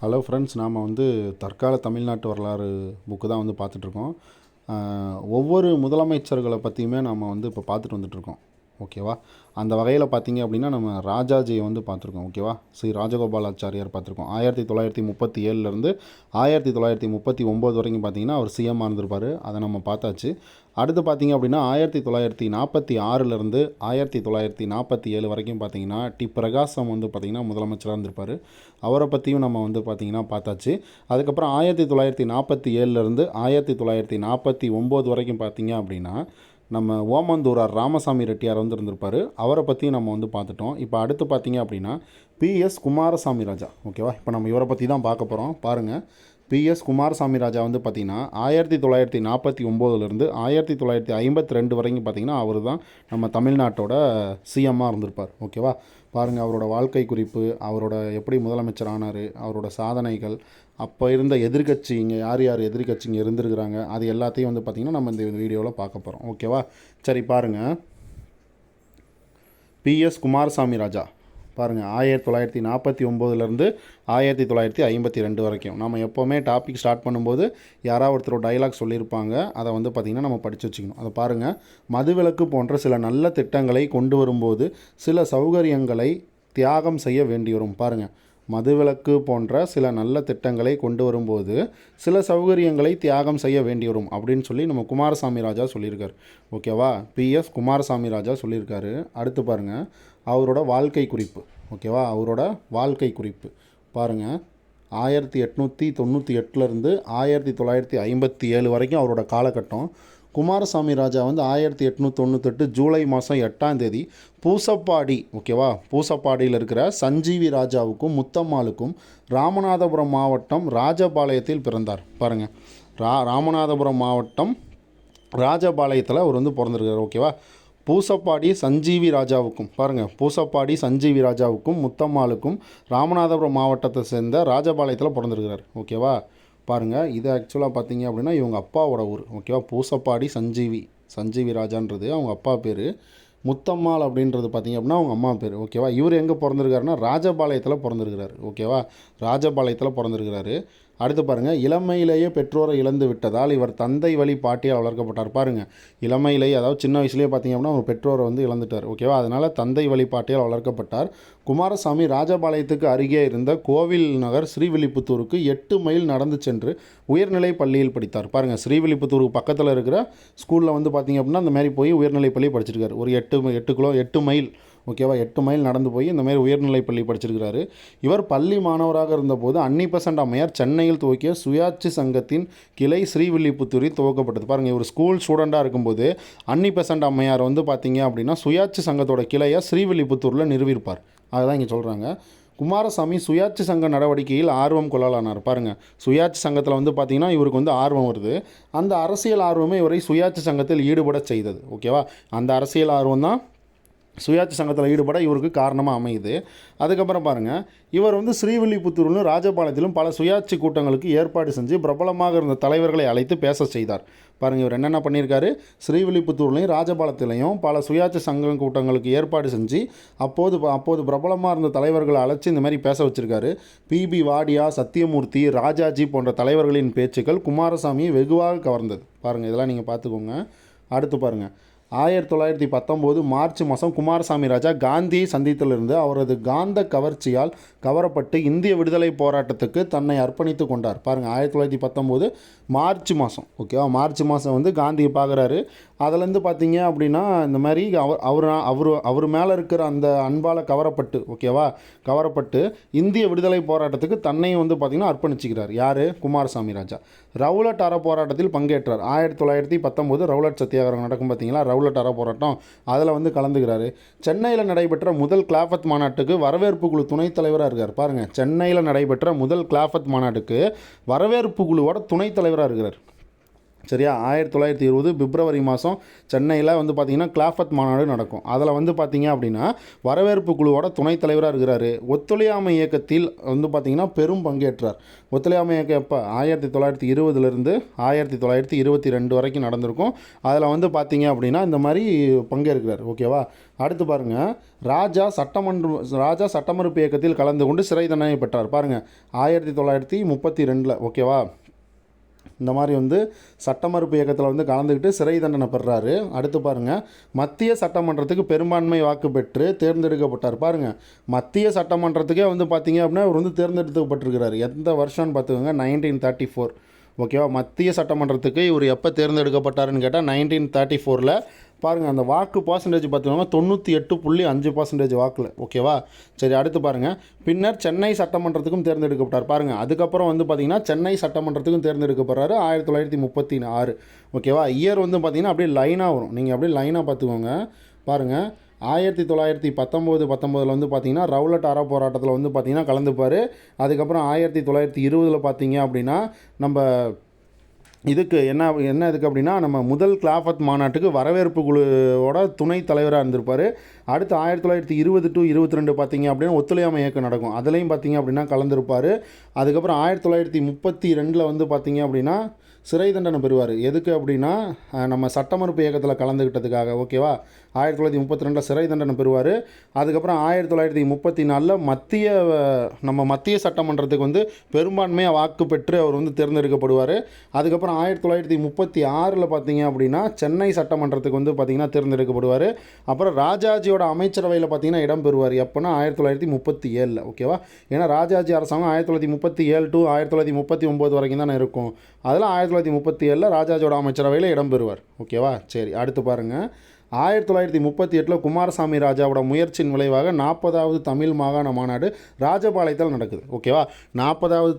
Hello friends, நாம் தற்கால தமிழ்நாட்டு வரலாறு புக்கு தான் பார்த்துட்ருக்கோம். ஒவ்வொரு முதலமைச்சர்களை பற்றியுமே நம்ம இப்போ பார்த்துட்டு வந்துட்ருக்கோம். ஓகேவா? அந்த வகையில் பார்த்தீங்க அப்படின்னா நம்ம ராஜாஜியை பார்த்துருக்கோம். ஓகேவா? ஸ்ரீ ராஜகோபாலாச்சாரியார் பார்த்துருக்கோம். 1937லேருந்து 1939 வரைக்கும் பார்த்தீங்கன்னா அவர் சிஎம்மாக இருந்திருப்பார். அதை நம்ம பார்த்தாச்சு. அடுத்து பார்த்தீங்க அப்படின்னா 1946லேருந்து 1947 வரைக்கும் பார்த்தீங்கன்னா பிரகாசம் பார்த்தீங்கன்னா முதலமைச்சராக இருந்திருப்பார். அவரை பற்றியும் நம்ம பார்த்தீங்கன்னா பார்த்தாச்சு. அதுக்கப்புறம் 1947லேருந்து 1949 வரைக்கும் பார்த்தீங்க அப்படின்னா நம்ம ஓமந்தூரார் ராமசாமி ரெட்டியார் இருந்திருப்பார். அவரை பற்றியும் நம்ம பார்த்துட்டோம். இப்போ அடுத்து பார்த்தீங்க அப்படின்னா பிஎஸ் குமாரசாமி ராஜா. ஓகேவா? இப்போ நம்ம இவரை பற்றி தான் பார்க்க போகிறோம். பாருங்கள், பிஎஸ் குமாரசாமி ராஜா பார்த்தீங்கன்னா 1949லேருந்து 1952 வரைக்கும் பார்த்தீங்கன்னா அவர் தான் நம்ம தமிழ்நாட்டோட சிஎம்மாக இருந்திருப்பார். ஓகேவா? பாருங்கள், அவரோட வாழ்க்கை குறிப்பு, அவரோட எப்படி முதலமைச்சர் ஆனார், அவரோட சாதனைகள், அப்போ இருந்த எதிர்கட்சிங்க யார் யார் எதிர்கட்சிங்க இருந்திருக்கிறாங்க, அது எல்லாத்தையும் பார்த்திங்கன்னா நம்ம இந்த வீடியோவில் பார்க்க போகிறோம். ஓகேவா? சரி, பாருங்கள், பிஎஸ் குமாரசாமி ராஜா பாருங்கள் 1949லேருந்து 1952 வரைக்கும். நம்ம எப்போவுமே டாபிக் ஸ்டார்ட் பண்ணும்போது யாராவது ஒருத்தர் டைலாக் சொல்லியிருப்பாங்க, அதை பார்த்திங்கன்னா நம்ம படித்து வச்சுக்கணும். அதை பாருங்கள், மதுவிலக்கு போன்ற சில நல்ல திட்டங்களை கொண்டு வரும்போது சில சௌகரியங்களை தியாகம் செய்ய வேண்டி வரும். பாருங்கள், மதுவிலக்கு போன்ற சில நல்ல திட்டங்களை கொண்டு வரும்போது சில சௌகரியங்களை தியாகம் செய்ய வேண்டி வரும் அப்படின்னு சொல்லி நம்ம குமாரசாமி ராஜா சொல்லியிருக்கார். ஓகேவா? பிஎஸ் குமாரசாமி ராஜா சொல்லியிருக்காரு. அடுத்து பாருங்கள், அவரோட வாழ்க்கை குறிப்பு. ஓகேவா? அவரோட வாழ்க்கை குறிப்பு பாருங்கள், 1898லேருந்து 1957 வரைக்கும் அவரோட காலகட்டம். குமாரசாமி ராஜா 1898 ஜூலை மாதம் 8ஆம் தேதி பூசப்பாடி, ஓகேவா, பூசப்பாடியில் இருக்கிற சஞ்சீவி ராஜாவுக்கும் முத்தம்மாளுக்கும் ராமநாதபுரம் மாவட்டம் ராஜபாளையத்தில் பிறந்தார். பாருங்கள், ராமநாதபுரம் மாவட்டம் ராஜபாளையத்தில் அவர் பிறந்திருக்கார். ஓகேவா? பூசப்பாடி சஞ்சீவி ராஜாவுக்கும், பாருங்கள், பூசப்பாடி சஞ்சீவி ராஜாவுக்கும் முத்தம்மாளுக்கும் ராமநாதபுரம் மாவட்டத்தை சேர்ந்த ராஜபாளையத்தில் பிறந்திருக்கிறார். ஓகேவா? பாருங்கள், இது ஆக்சுவலாக பார்த்தீங்க அப்படின்னா இவங்க அப்பாவோட ஊர். ஓகேவா? பூசப்பாடி சஞ்சீவி ராஜான்றது அவங்க அப்பா பேர். முத்தம்மாள் அப்படின்றது பார்த்திங்க அப்படின்னா அவங்க அம்மா பேர். ஓகேவா? இவர் எங்கே பிறந்திருக்காருன்னா ராஜபாளையத்தில் பிறந்திருக்கிறார். ஓகேவா? ராஜபாளையத்தில் பிறந்திருக்கிறாரு. அடுத்து பாருங்கள், இளமையிலேயே பெற்றோரை இழந்து விட்டதால் இவர் தந்தை வழி பாட்டியால் வளர்க்கப்பட்டார். பாருங்கள், இளமையிலேயே, அதாவது சின்ன வயசுலேயே பார்த்திங்க அப்படின்னா அவர் பெற்றோரை இழந்துட்டார். ஓகேவா? அதனால் தந்தை வழி பாட்டியால் வளர்க்கப்பட்டார். குமாரசாமி ராஜபாளையத்துக்கு அருகே இருந்த கோவில் நகர் ஸ்ரீவில்லிபுத்தூருக்கு 8 மைல் நடந்து சென்று உயர்நிலை பள்ளியில் படித்தார். பாருங்கள், ஸ்ரீவில்லிபுத்தூருக்கு பக்கத்தில் இருக்கிற ஸ்கூலில் பார்த்திங்க அப்படின்னா அந்த மாதிரி போய் உயர்நிலை பள்ளி படிச்சிருக்காரு. ஒரு 8 மைல், ஓகேவா, 8 மைல் நடந்து போய் இந்த மாதிரி உயர்நிலை பள்ளி படிச்சிருக்கிறாரு. இவர் பள்ளி மாணவராக இருந்தபோது அன்னிபெசன்ட் அம்மையார் சென்னையில் துவக்கிய சுயாட்சி சங்கத்தின் கிளை ஸ்ரீவில்லிபுத்தூரில் துவக்கப்பட்டது. பாருங்கள், இவர் ஸ்கூல் ஸ்டூடெண்ட்டாக இருக்கும்போது அன்னிபெசன்ட் அம்மையார் பார்த்தீங்க அப்படின்னா சுயாட்சி சங்கத்தோட கிளையை ஸ்ரீவில்லிபுத்தூரில் நிறுவியிருப்பார். அதுதான் இங்கே சொல்கிறாங்க. குமாரசாமி சுயாட்சி சங்க நடவடிக்கையில் ஆர்வம் கொள்ளலானார். பாருங்கள், சுயாட்சி சங்கத்தில் பார்த்தீங்கன்னா இவருக்கு ஆர்வம் வருது. அந்த அரசியல் ஆர்வமே இவரை சுயாட்சி சங்கத்தில் ஈடுபட செய்தது. ஓகேவா? அந்த அரசியல் ஆர்வம் தான் சுயாட்சி சங்கத்தில் ஈடுபட இவருக்கு காரணமாக அமையுது. அதுக்கப்புறம் பாருங்கள், இவர் ஸ்ரீவில்லிபுத்தூரிலும் ராஜபாளையத்திலும் பல சுயாட்சி கூட்டங்களுக்கு ஏற்பாடு செஞ்சு பிரபலமாக இருந்த தலைவர்களை அழைத்து பேச செய்தார். பாருங்கள், இவர் என்னென்ன பண்ணியிருக்காரு, ஸ்ரீவில்லிபுத்தூர்லையும் ராஜபாளையத்திலையும் பல சுயாட்சி சங்க கூட்டங்களுக்கு ஏற்பாடு செஞ்சு அப்போது பிரபலமாக இருந்த தலைவர்களை அழைச்சி இந்த மாதிரி பேச வச்சுருக்காரு. பிபி வாடியா, சத்தியமூர்த்தி, ராஜாஜி போன்ற தலைவர்களின் பேச்சுக்கள் குமாரசாமியை வெகுவாக கவர்ந்தது. பாருங்கள், இதெல்லாம் நீங்கள் பார்த்துக்கோங்க. அடுத்து பாருங்கள், 1919 மார்ச் மாதம் குமாரசாமி ராஜா காந்தியை சந்தித்திலிருந்து அவரது காந்த கவர்ச்சியால் கவரப்பட்டு இந்திய விடுதலை போராட்டத்துக்கு தன்னை அர்ப்பணித்து கொண்டார். பாருங்கள், 1919 மார்ச் மாதம், ஓகேவா, மார்ச் மாதம் காந்தியை பார்க்குறாரு. அதிலேருந்து பார்த்தீங்க அப்படின்னா இந்த மாதிரி அவர் மேலே இருக்கிற அந்த அன்பால் கவரப்பட்டு, ஓகேவா, கவரப்பட்டு இந்திய விடுதலை போராட்டத்துக்கு தன்னையும் பார்த்திங்கன்னா அர்ப்பணிச்சுக்கிறார். யார்? குமாரசாமி ராஜா. ரவுலட் அற போராட்டத்தில் பங்கேற்றார். 1919 ரவுலட் சத்தியாகிரகம் நடக்கும் பார்த்தீங்களா, ரவுலட் அற போராட்டம், அதில் கலந்துக்கிறாரு. சென்னையில் நடைபெற்ற முதல் கிளாஃபத் மாநாட்டுக்கு வரவேற்பு குழு துணைத் தலைவராக இருக்கார். பாருங்கள், சென்னையில் நடைபெற்ற முதல் கிளாஃபத் மாநாட்டுக்கு வரவேற்பு குழுவோட துணைத் தலைவராக இருக்கிறார். சரியா? 1920 பிப்ரவரி மாதம் சென்னையில் வந்து பார்த்திங்கன்னா கிளாஃபத் மாநாடு நடக்கும். அதில் வந்து பார்த்திங்க அப்படின்னா வரவேற்பு குழுவோட துணைத் தலைவராக இருக்கிறாரு. ஒத்துழையாமை இயக்கத்தில் வந்து பார்த்திங்கன்னா பெரும் பங்கேற்றார். ஒத்துழையாமை இயக்கம் எப்போ 1920லேருந்து 1922 வரைக்கும் நடந்திருக்கும். அதில் வந்து பார்த்திங்க அப்படின்னா இந்த மாதிரி பங்கேற்கிறார். ஓகேவா? அடுத்து பாருங்கள், ராஜா சட்டமறுப்பு இயக்கத்தில் கலந்து கொண்டு சிறை தண்டனை பெற்றார். பாருங்கள் 1932. ஓகேவா? இந்த மாதிரி வந்து சட்டமறுப்பு இயக்கத்தில் வந்து கலந்துக்கிட்டு சிறை தண்டனை பெறாரு. அடுத்து பாருங்கள், மத்திய சட்டமன்றத்துக்கு பெரும்பான்மை வாக்கு பெற்று தேர்ந்தெடுக்கப்பட்டார். பாருங்கள், மத்திய சட்டமன்றத்துக்கே வந்து பார்த்திங்க அப்படின்னா அவர் வந்து தேர்ந்தெடுக்கப்பட்டிருக்கிறார். எந்த வருஷம்னு பார்த்துக்கோங்க, 1934. ஓகேவா? மத்திய சட்டமன்றத்துக்கு இவர் எப்போ தேர்ந்தெடுக்கப்பட்டாருன்னு கேட்டால் 1934. பாருங்கள், அந்த வாக்கு பர்சன்டேஜ் பார்த்துக்கோங்க 98.5% வாக்கில். ஓகேவா? சரி, அடுத்து பாருங்கள், பின்னர் சென்னை சட்டமன்றத்துக்கும் தேர்ந்தெடுக்கப்பட்டார். பாருங்கள், அதுக்கப்புறம் வந்து பார்த்திங்கன்னா சென்னை சட்டமன்றத்துக்கும் தேர்ந்தெடுக்கப்படுறாரு 1936. ஓகேவா? இயர் வந்து பார்த்திங்கன்னா அப்படியே லைனாக வரும். நீங்கள் அப்படியே லைனாக பார்த்துக்கோங்க. பாருங்கள், 1919 வந்து பார்த்திங்கன்னா ரவுலட் அற போராட்டத்தில் வந்து பார்த்திங்கன்னா கலந்துப்பார். அதுக்கப்புறம் 1920 பார்த்திங்க அப்படின்னா நம்ம இதுக்கு இதுக்கு அப்படின்னா நம்ம முதல் கிளாஃபத் மாநாட்டுக்கு வரவேற்பு குழுவோட துணைத் தலைவராக இருந்திருப்பார். அடுத்து 1920 to 22 பார்த்திங்க அப்படின்னா ஒத்துழையாமை இயக்கம் நடக்கும். அதுலேயும் பார்த்திங்க அப்படின்னா கலந்துருப்பார். அதுக்கப்புறம் 1932 வந்து பார்த்திங்க அப்படின்னா சிறை தண்டனை பெறுவார். எதுக்கு அப்படின்னா நம்ம சட்டமறுப்பு இயக்கத்தில் கலந்துக்கிட்டதுக்காக. ஓகேவா? 1932 சிறை தண்டனை பெறுவார். அதுக்கப்புறம் 1934 மத்திய சட்டமன்றத்துக்கு வந்து பெரும்பான்மையாக வாக்கு பெற்று அவர் வந்து தேர்ந்தெடுக்கப்படுவார். அதுக்கப்புறம் 1936 பார்த்திங்க அப்படின்னா சென்னை சட்டமன்றத்துக்கு வந்து பார்த்திங்கன்னா தேர்ந்தெடுக்கப்படுவார். அப்புறம் ராஜாஜியோட அமைச்சரவையில் பார்த்திங்கன்னா இடம் பெறுவார். எப்போனா 1937. ஓகேவா? ஏன்னா ராஜாஜி அரசாங்கம் 1937 to 1939 வரைக்கும் தானே இருக்கும். அதெல்லாம் 1937 ராஜாஜியோட அமைச்சரவையில் இடம் பெறுவார். ஓகேவா? சரி, அடுத்து பாருங்கள், 1938 குமாரசாமி ராஜாவோட முயற்சியின் விளைவாக 40வது தமிழ் மாகாண மாநாடு ராஜபாளையத்தில் நடக்குது. ஓகேவா? 40வது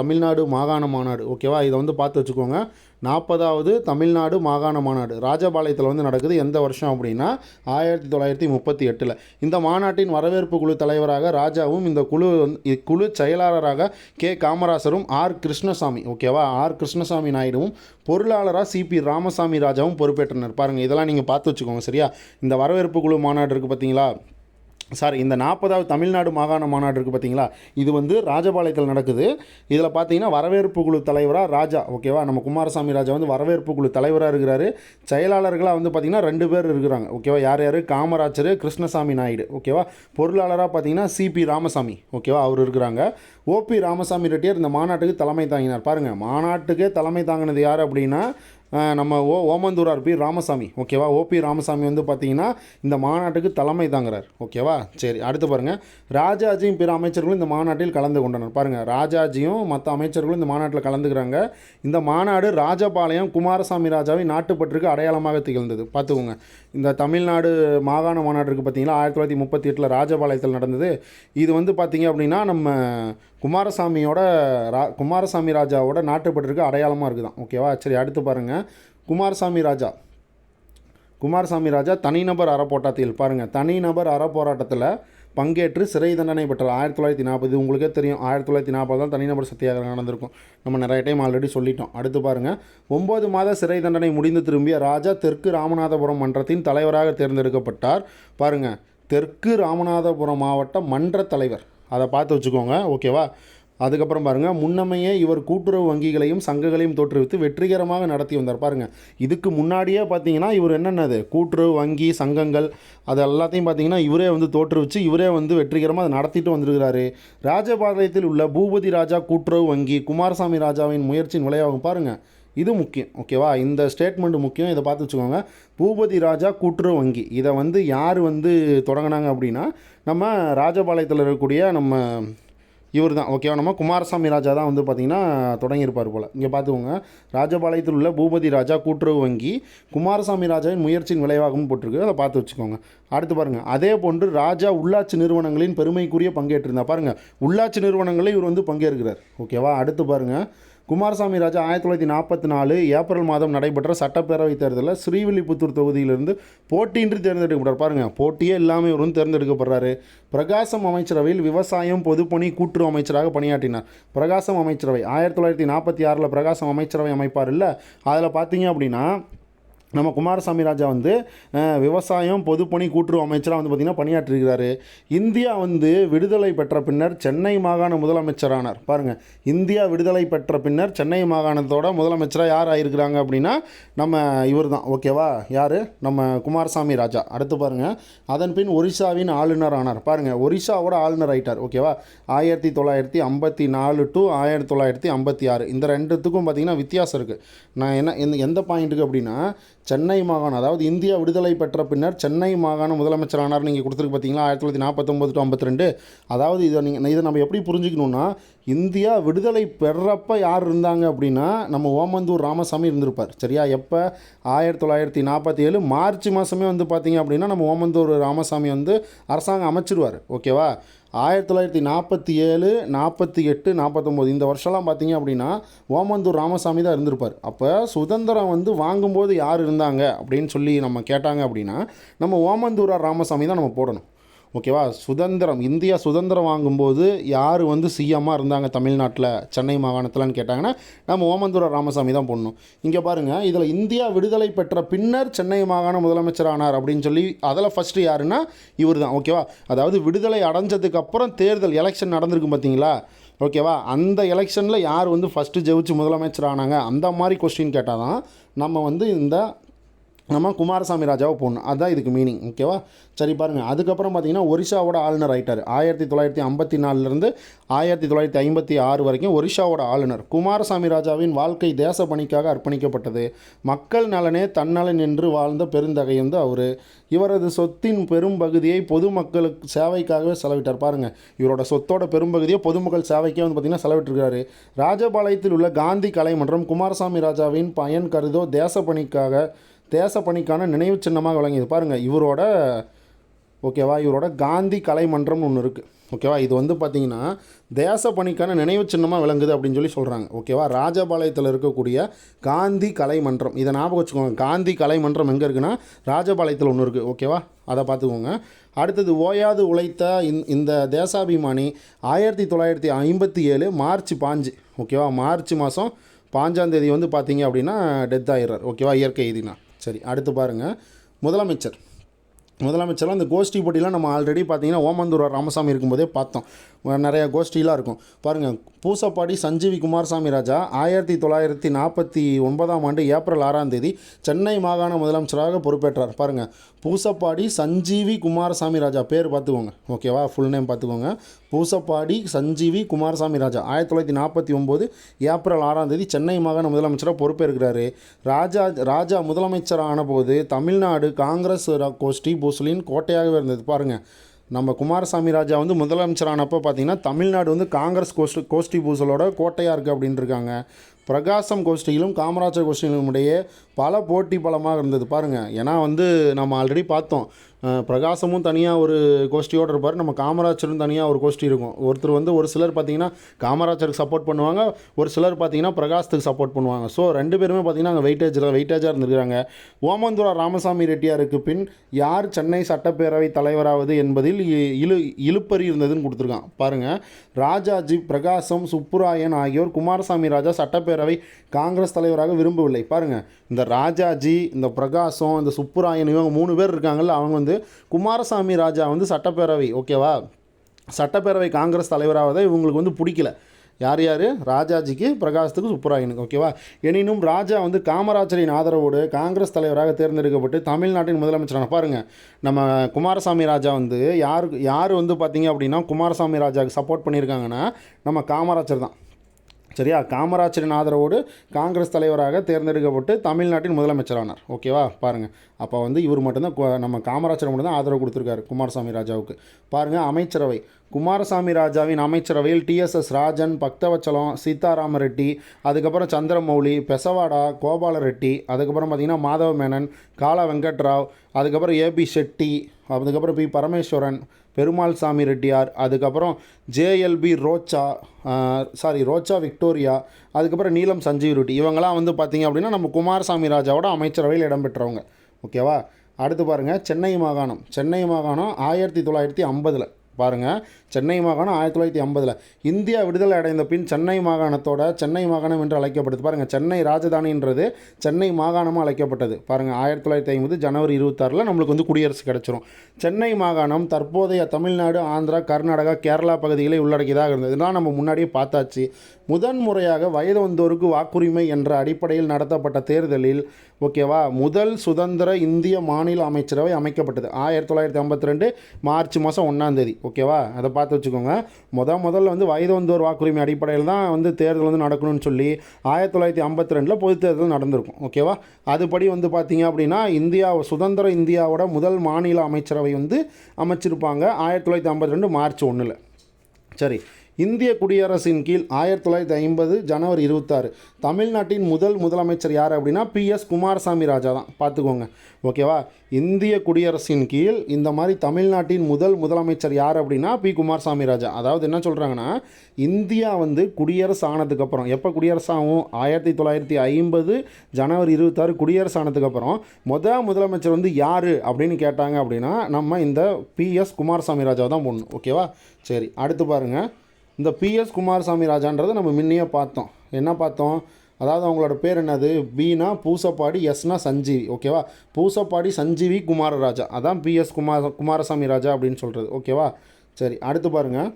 தமிழ்நாடு மாகாண மாநாடு. ஓகேவா? இதை வந்து பார்த்து வச்சுக்கோங்க. 40வது தமிழ்நாடு மாகாண மாநாடு ராஜபாளையத்தில் வந்து நடக்குது. எந்த வருஷம் அப்படின்னா 1938. இந்த மாநாட்டின் வரவேற்பு குழு தலைவராக ராஜாவும் இந்த குழு செயலாளராக கே காமராசரும் கிருஷ்ணசாமி. ஓகேவா? கிருஷ்ணசாமி நாயுடுவும் பொருளாளராக சிபி ராமசாமி ராஜாவும் பொறுப்பேற்றனர். பாருங்கள், இதெல்லாம் நீங்கள் பார்த்து வச்சுக்கோங்க. சரியா? இந்த வரவேற்பு குழு மாநாடு இருக்குது பார்த்தீங்களா, இந்த 40வது தமிழ்நாடு மாகாண மாநாடு இருக்குது பார்த்தீங்களா, இது வந்து ராஜபாளையத்தில் நடக்குது. இதில் பார்த்தீங்கன்னா வரவேற்பு குழு தலைவராக ராஜா. ஓகேவா? நம்ம குமாரசாமி ராஜா வந்து வரவேற்பு குழு தலைவராக இருக்கிறாரு. செயலாளர்களாக வந்து பார்த்திங்கன்னா 2 பேர் இருக்கிறாங்க. ஓகேவா? யார் காமராஜர், கிருஷ்ணசாமி நாயுடு. ஓகேவா? பொருளாளராக பார்த்தீங்கன்னா சிபி ராமசாமி. ஓகேவா? அவர் இருக்கிறாங்க. ஓபி ராமசாமி ரெட்டியார் இந்த மாநாட்டுக்கு தலைமை தாங்கினார். பாருங்கள், மாநாட்டுக்கே தலைமை தாங்கினது யார் அப்படின்னா நம்ம ஓமந்தூரார் பி ராமசாமி. ஓகேவா? ஓபி ராமசாமி வந்து பார்த்திங்கன்னா இந்த மாநாட்டுக்கு தலைமை தாங்குறார். ஓகேவா? சரி, அடுத்து பாருங்கள், ராஜாஜியும் பிற அமைச்சர்களும் இந்த மாநாட்டில் கலந்து கொண்டனர். பாருங்கள், ராஜாஜியும் மற்ற அமைச்சர்களும் இந்த மாநாட்டில் கலந்துக்கிறாங்க. இந்த மாநாடு ராஜபாளையம் குமாரசாமி ராஜாவின் நாட்டுப்பற்றுக்கு அடையாளமாக திகழ்ந்தது. பார்த்துக்கோங்க, இந்த தமிழ்நாடு மாகாண மாநாடு இருக்குது பார்த்தீங்களா, 1938 ராஜபாளையத்தில் நடந்தது. இது வந்து பார்த்திங்க அப்படின்னா நம்ம குமாரசாமி ராஜாவோட நாட்டுப்பற்றுக்கு அடையாளமாக இருக்குதான். ஓகேவா? சரி, அடுத்து பாருங்கள், குமாரசாமி ராஜா தனிநபர் அறப்போராட்டத்தில் பாருங்கள், தனிநபர் அறப்போராட்டத்தில் பங்கேற்று சிறை தண்டனை பெற்றார் 1940. உங்களுக்கே தெரியும், 1940 தான் தனிநபர் சத்தியாகிரகம் நடந்திருக்கும். நம்ம நிறைய டைம் ஆல்ரெடி சொல்லிட்டோம். அடுத்து பாருங்கள், 9 மாத சிறை தண்டனை முடிந்து திரும்பிய ராஜா தெற்கு ராமநாதபுரம் மன்றத்தின் தலைவராக தேர்ந்தெடுக்கப்பட்டார். பாருங்கள், தெற்கு ராமநாதபுரம் மாவட்ட மன்ற தலைவர், அதை பார்த்து வச்சுக்கோங்க. ஓகேவா? அதுக்கப்புறம் பாருங்கள், முன்னமையே இவர் கூட்டுறவு வங்கிகளையும் சங்கங்களையும் தோற்றுவித்து வெற்றிகரமாக நடத்தி வந்தார். பாருங்கள், இதுக்கு முன்னாடியே பார்த்தீங்கன்னா இவர் என்னென்னது கூட்டுறவு வங்கி சங்கங்கள் அது எல்லாத்தையும் பார்த்தீங்கன்னா இவரே வந்து தோற்றுவிச்சு இவரே வந்து வெற்றிகரமாக அதை நடத்திட்டு வந்திருக்கிறாரு. ராஜபாளையத்தில் உள்ள பூபதி ராஜா கூட்டுறவு வங்கி குமாரசாமி ராஜாவின் முயற்சியின் விளைவாகும். பாருங்கள், இது முக்கியம். ஓகேவா? இந்த ஸ்டேட்மெண்ட் முக்கியம், இதை பார்த்து வச்சுக்கோங்க. பூபதி ராஜா கூட்டுறவு வங்கி இதை வந்து யார் வந்து தொடங்கினாங்க அப்படின்னா நம்ம ராஜபாளையத்தில் இருக்கக்கூடிய நம்ம இவர் தான். ஓகேவா? நம்ம குமாரசாமி ராஜா தான் வந்து பார்த்திங்கன்னா தொடங்கியிருப்பார் போல். இங்கே பார்த்துக்கோங்க, ராஜபாளையத்தில் உள்ள பூபதி ராஜா கூட்டுறவு வங்கி குமாரசாமி ராஜாவின் முயற்சியின் விளைவாகவும் போட்டிருக்கு. அதை பார்த்து வச்சுக்கோங்க. அடுத்து பாருங்கள், அதே போன்று ராஜா உள்ளாட்சி நிறுவனங்களின் பெருமைக்குரிய பங்கேற்றிருந்தார். பாருங்கள், உள்ளாட்சி நிறுவனங்களில் இவர் வந்து பங்கேற்கிறார். ஓகேவா? அடுத்து பாருங்கள், குமாரசாமி ராஜா 1944 ஏப்ரல் மாதம் நடைபெற்ற சட்டப்பேரவைத் தேர்தலில் ஸ்ரீவில்லிபுத்தூர் தொகுதியிலிருந்து போட்டியின்றி தேர்ந்தெடுக்கப்பட்டார். பாருங்கள், போட்டியே இல்லாமல் இவரும் தேர்ந்தெடுக்கப்படுறாரு. பிரகாசம் அமைச்சரவையில் விவசாயம் பொதுப்பணி கூட்டுறவு அமைச்சராக பணியாற்றினார். பிரகாசம் அமைச்சரவை 1946 பிரகாசம் அமைச்சரவை அமைப்பார் இல்லை, அதில் பார்த்தீங்க அப்படின்னா நம்ம குமாரசாமி ராஜா வந்து விவசாயம் பொதுப்பணி கூட்டுறவு அமைச்சராக வந்து பார்த்திங்கன்னா பணியாற்றிருக்கிறாரு. இந்தியா வந்து விடுதலை பெற்ற பின்னர் சென்னை மாகாண முதலமைச்சரானார். பாருங்கள், இந்தியா விடுதலை பெற்ற பின்னர் சென்னை மாகாணத்தோட முதலமைச்சராக யார் ஆகிருக்கிறாங்க அப்படின்னா நம்ம இவர் தான். ஓகேவா, யார்? நம்ம குமாரசாமி ராஜா. அடுத்து பாருங்கள், அதன் பின் ஒரிசாவின் ஆளுநர் ஆனார். பாருங்கள், ஒரிசாவோட ஆளுநர் ஆகிட்டார். ஓகேவா, 1954 டு 1956 இந்த ரெண்டுத்துக்கும் பார்த்திங்கன்னா வித்தியாசம் இருக்குது. நான் எந்த பாயிண்ட்டுக்கு அப்படின்னா சென்னை மாகாணம், அதாவது இந்தியா விடுதலை பெற்ற பின்னர் சென்னை மாகாண முதலமைச்சர் ஆனார். நீங்கள் கொடுத்துருக்கு பார்த்தீங்களா, 1949 டு 52. அதாவது இதை நம்ம எப்படி புரிஞ்சுக்கணுன்னா, இந்தியா விடுதலை பெறப்போ யார் இருந்தாங்க அப்படின்னா நம்ம ஓமந்தூர் ராமசாமி இருந்திருப்பார். சரியா, எப்போ? 1947 மார்ச் மாதமே வந்து பார்த்திங்க அப்படின்னா நம்ம ஓமந்தூர் ராமசாமி வந்து அரசாங்கம் அமைச்சிருவார். ஓகேவா, 1947, 48, 49 இந்த வருஷம்லாம் பார்த்தீங்க அப்படின்னா ஓமந்தூர் ராமசாமி தான் இருந்திருப்பார். அப்போ சுதந்திரம் வந்து வாங்கும்போது யார் இருந்தாங்க அப்படின்னு சொல்லி நம்ம கேட்டாங்க அப்படின்னா நம்ம ஓமந்தூர் ராமசாமி தான் நம்ம போடணும். ஓகேவா, இந்தியா சுதந்திரம் வாங்கும்போது யார் வந்து சிஎம்மாக இருந்தாங்க தமிழ்நாட்டில் சென்னை மாகாணத்தில்னு கேட்டாங்கன்னா நம்ம ஓமந்தூர ராமசாமி தான் போடணும். இங்கே பாருங்கள், இதில் இந்தியா விடுதலை பெற்ற பின்னர் சென்னை மாகாண முதலமைச்சர் ஆனார் அப்படின்னு சொல்லி அதில் ஃபஸ்ட்டு யாருன்னா இவர் தான். ஓகேவா, அதாவது விடுதலை அடைஞ்சதுக்கப்புறம் தேர்தல் எலெக்ஷன் நடந்திருக்கு பார்த்தீங்களா. ஓகேவா, அந்த எலெக்ஷனில் யார் வந்து ஃபஸ்ட்டு ஜெயிச்சு முதலமைச்சர் ஆனாங்க அந்த மாதிரி கொஸ்டின் கேட்டால் தான் நம்ம வந்து நம்ம குமாரசாமி ராஜாவை போடணும். அதுதான் இதுக்கு மீனிங். ஓகேவா, சரி பாருங்கள். அதுக்கப்புறம் பார்த்தீங்கன்னா ஒரிசாவோட ஆளுநர் ஆகிட்டார். 1954 1956 வரைக்கும் ஒரிசாவோட ஆளுநர். குமாரசாமி ராஜாவின் வாழ்க்கை தேச பணிக்காக அர்ப்பணிக்கப்பட்டது. மக்கள் நலனே தன்னலன் என்று வாழ்ந்த பெருந்தகை வந்து அவர். இவரது சொத்தின் பெரும்பகுதியை பொதுமக்களுக்கு சேவைக்காகவே செலவிட்டார். பாருங்கள், இவரோட சொத்தோட பெரும்பகுதியை பொதுமக்கள் சேவைக்கே வந்து பார்த்திங்கன்னா செலவிட்டிருக்காரு. ராஜபாளையத்தில் உள்ள காந்தி கலைமன்றம் குமாரசாமி ராஜாவின் பயன் கருதோ தேச பணிக்கான நினைவு சின்னமாக விளங்கியது. பாருங்கள், இவரோட காந்தி கலைமன்றம்னு ஒன்று இருக்குது. ஓகேவா, இது வந்து பார்த்திங்கன்னா தேச பணிக்கான நினைவு சின்னமாக விளங்குது அப்படின்னு சொல்லி சொல்கிறாங்க. ஓகேவா, ராஜபாளையத்தில் இருக்கக்கூடிய காந்தி கலைமன்றம், இதை ஞாபகம் வச்சுக்கோங்க. காந்தி கலைமன்றம் எங்கே இருக்குன்னா ராஜபாளையத்தில் ஒன்று இருக்குது. ஓகேவா, அதை பார்த்துக்கோங்க. அடுத்தது, ஓயாது உழைத்த இந்த தேசாபிமானி 1957 மார்ச் 5. ஓகேவா, மார்ச் மாதம் 5 வந்து பார்த்திங்க அப்படின்னா டெத் ஆகிடுறார். ஓகேவா, இயற்கை எய்தினா. சரி, அடுத்து பாருங்கள், முதலமைச்சர்லாம் இந்த கோஷ்டி போட்டிலாம் நம்ம ஆல்ரெடி பார்த்தீங்கன்னா ஓமந்தூர் ராமசாமி இருக்கும்போதே பார்த்தோம். நிறைய கோஷ்டிலாம் இருக்கும். பாருங்கள், பூசப்பாடி சஞ்சீவி குமாரசாமி ராஜா 1949 ஏப்ரல் 6 சென்னை மாகாண முதலமைச்சராக பொறுப்பேற்றார். பாருங்கள், பூசப்பாடி சஞ்சீவி குமாரசாமி ராஜா பேர் பார்த்துக்கோங்க. ஓகேவா, ஃபுல் நேம் பார்த்துக்கோங்க. பூசப்பாடி சஞ்சீவி குமாரசாமி ராஜா 1949 ஏப்ரல் 6 சென்னை மாகாண முதலமைச்சராக பொறுப்பேற்கிறாரு. ராஜா முதலமைச்சர் ஆனபோது தமிழ்நாடு காங்கிரஸ் கோஷ்டி பூசலின் கோட்டையாகவே இருந்தது. பாருங்கள், நம்ம குமாரசாமி ராஜா வந்து முதலமைச்சரானப்போ பார்த்திங்கன்னா தமிழ்நாடு வந்து காங்கிரஸ் கோஷ்டி பூசலோட கோட்டையாக இருக்குது அப்படின்னு இருக்காங்க. பிரகாசம் கோஷ்டியிலும் காமராஜர் கோஷ்டியிலும் இடையே பல போட்டி பலமாக இருந்தது. பாருங்கள், ஏன்னா வந்து நம்ம ஆல்ரெடி பார்த்தோம், பிரகாசமும் தனியாக ஒரு கோஷ்டியோடு இருப்பார், நம்ம காமராஜரும் தனியாக ஒரு கோஷ்டி இருக்கும். ஒரு சிலர் பார்த்திங்கன்னா காமராஜருக்கு சப்போர்ட் பண்ணுவாங்க, ஒரு சிலர் பார்த்திங்கன்னா பிரகாசத்துக்கு சப்போர்ட் பண்ணுவாங்க. ஸோ ரெண்டு பேருமே பார்த்திங்கன்னா அங்கே வெயிட்டேஜாக இருந்திருக்காங்க. ஓமந்தூரா ராமசாமி ரெட்டியாருக்கு பின் யார் சென்னை சட்டப்பேரவை தலைவராவது என்பதில் இழுப்பறி இருந்ததுன்னு கொடுத்துருக்கான். பாருங்கள், ராஜாஜி, பிரகாசம், சுப்புராயன் ஆகியோர் குமாரசாமி ராஜா சட்டப்பேரவை காங்கிரஸ் தலைவராக விரும்பவில்லை. பாருங்கள், இந்த ராஜாஜி, இந்த பிரகாசம், இந்த சுப்புராயன், இவங்க 3 பேர் இருக்காங்கல்ல, அவங்க வந்து குமாரசாமி ராஜா வந்து சட்டப்பேரவை காங்கிரஸ் தலைவராக இவங்களுக்கு வந்து பிடிக்கல. யார் ராஜாஜிக்கு, பிரகாசத்துக்கு, சுப்புராயனுக்கு. ஓகேவா, எனினும் ராஜா வந்து காமராஜரின் ஆதரவோடு காங்கிரஸ் தலைவராக தேர்ந்தெடுக்கப்பட்டு தமிழ்நாட்டின் முதலமைச்சரான. பாருங்கள், நம்ம குமாரசாமி ராஜா வந்து யார் வந்து பார்த்திங்க அப்படின்னா குமாரசாமி ராஜாவுக்கு சப்போர்ட் பண்ணியிருக்காங்கன்னா நம்ம காமராஜர் தான். சரியா, காமராஜரின் ஆதரவோடு காங்கிரஸ் தலைவராக தேர்ந்தெடுக்கப்பட்டு தமிழ்நாட்டின் முதலமைச்சரானார். ஓகேவா, பாருங்கள், அப்போ வந்து இவர் மட்டும்தான், நம்ம காமராஜர் மட்டும்தான் ஆதரவு கொடுத்துருக்காரு குமாரசாமி ராஜாவுக்கு. பாருங்கள், அமைச்சரவை. குமாரசாமி ராஜாவின் அமைச்சரவையில் டிஎஸ்எஸ் ராஜன், பக்தவச்சலம், சீதாராம ரெட்டி, அதுக்கப்புறம் சந்திரமௌலி, பெசவாடா, கோபால ரெட்டி, அதுக்கப்புறம் பார்த்திங்கன்னா மாதவ மேனன், காலா வெங்கட்ராவ், அதுக்கப்புறம் ஏபி ஷெட்டி, அதுக்கப்புறம் பி பரமேஸ்வரன், பெருமாள் சாமி ரெட்டியார், அதுக்கப்புறம் ஜேஎல்பி ரோச்சா விக்டோரியா, அதுக்கப்புறம் நீலம் சஞ்சீவ் ரெட்டி, இவங்கெல்லாம் வந்து பார்த்திங்க அப்படின்னா நம்ம குமாரசாமி ராஜாவோட அமைச்சரவையில் இடம்பெற்றவங்க. ஓகேவா? அடுத்து பாருங்கள், சென்னை மாகாணம் 1950 பாருங்கள். சென்னை மாகாணம் 1950 இந்தியா விடுதலை அடைந்த பின் சென்னை மாகாணத்தோட சென்னை மாகாணம் என்று அழைக்கப்படுது. பாருங்கள், சென்னை ராஜதானின்றது சென்னை மாகாணமாக அழைக்கப்பட்டது. பாருங்கள், 1950 ஜனவரி 26 நம்மளுக்கு வந்து குடியரசு கிடச்சிரும். சென்னை மாகாணம் தற்போதைய தமிழ்நாடு, ஆந்திரா, கர்நாடகா, கேரளா பகுதிகளை உள்ளடக்கியதாக இருந்தது. இதெல்லாம் நம்ம முன்னாடியே பார்த்தாச்சு. முதன்முறையாக வயது வந்தோருக்கு வாக்குரிமை என்ற அடிப்படையில் நடத்தப்பட்ட தேர்தலில் ஓகேவா முதல் சுதந்திர இந்திய மாநில அமைச்சரவை அமைக்கப்பட்டது 1952 மார்ச் மாதம் 1 ஓகேவா? அதை பார்த்து வச்சுக்கோங்க. முதல்ல வந்து வயது வந்தோர் வாக்குரிமை அடிப்படையில் தான் வந்து தேர்தல் வந்து நடக்கணும்னு சொல்லி 1952 பொது தேர்தல் நடந்திருக்கும். ஓகேவா? அதுபடி வந்து பார்த்திங்க அப்படின்னா சுதந்திர இந்தியாவோட முதல் மாநில அமைச்சரவை வந்து அமைச்சிருப்பாங்க 1952 மார்ச் 1. சரி, இந்திய குடியரசின் கீழ் 1950 ஜனவரி 26 தமிழ்நாட்டின் முதலமைச்சர் யார் அப்படின்னா PS குமாரசாமி ராஜா தான். பார்த்துக்கோங்க. ஓகேவா? இந்திய குடியரசின் கீழ் இந்த மாதிரி தமிழ்நாட்டின் முதலமைச்சர் யார் அப்படின்னா குமாரசாமி ராஜா. அதாவது என்ன சொல்கிறாங்கன்னா, இந்தியா வந்து குடியரசு ஆனதுக்கப்புறம், எப்போ குடியரசு ஆகும்? 1950 ஜனவரி 26 குடியரசு ஆனதுக்கப்புறம் முதலமைச்சர் வந்து யார் அப்படின்னு கேட்டாங்க அப்படின்னா நம்ம இந்த PS குமாரசாமி ராஜா தான் போடணும். ஓகேவா? சரி, அடுத்து பாருங்கள். இந்த PS குமாரசாமி ராஜான்றதை நம்ம முன்னையே பார்த்தோம். என்ன பார்த்தோம்? அதாவது அவங்களோட பேர் என்னது? பீனா பூசப்பாடி, எஸ்னா சஞ்சீவி. ஓகேவா? பூசப்பாடி சஞ்சீவி குமாரராஜா, அதான் PS குமாரசாமி ராஜா அப்படின்னு சொல்கிறது. ஓகேவா? சரி, அடுத்து பாருங்கள்.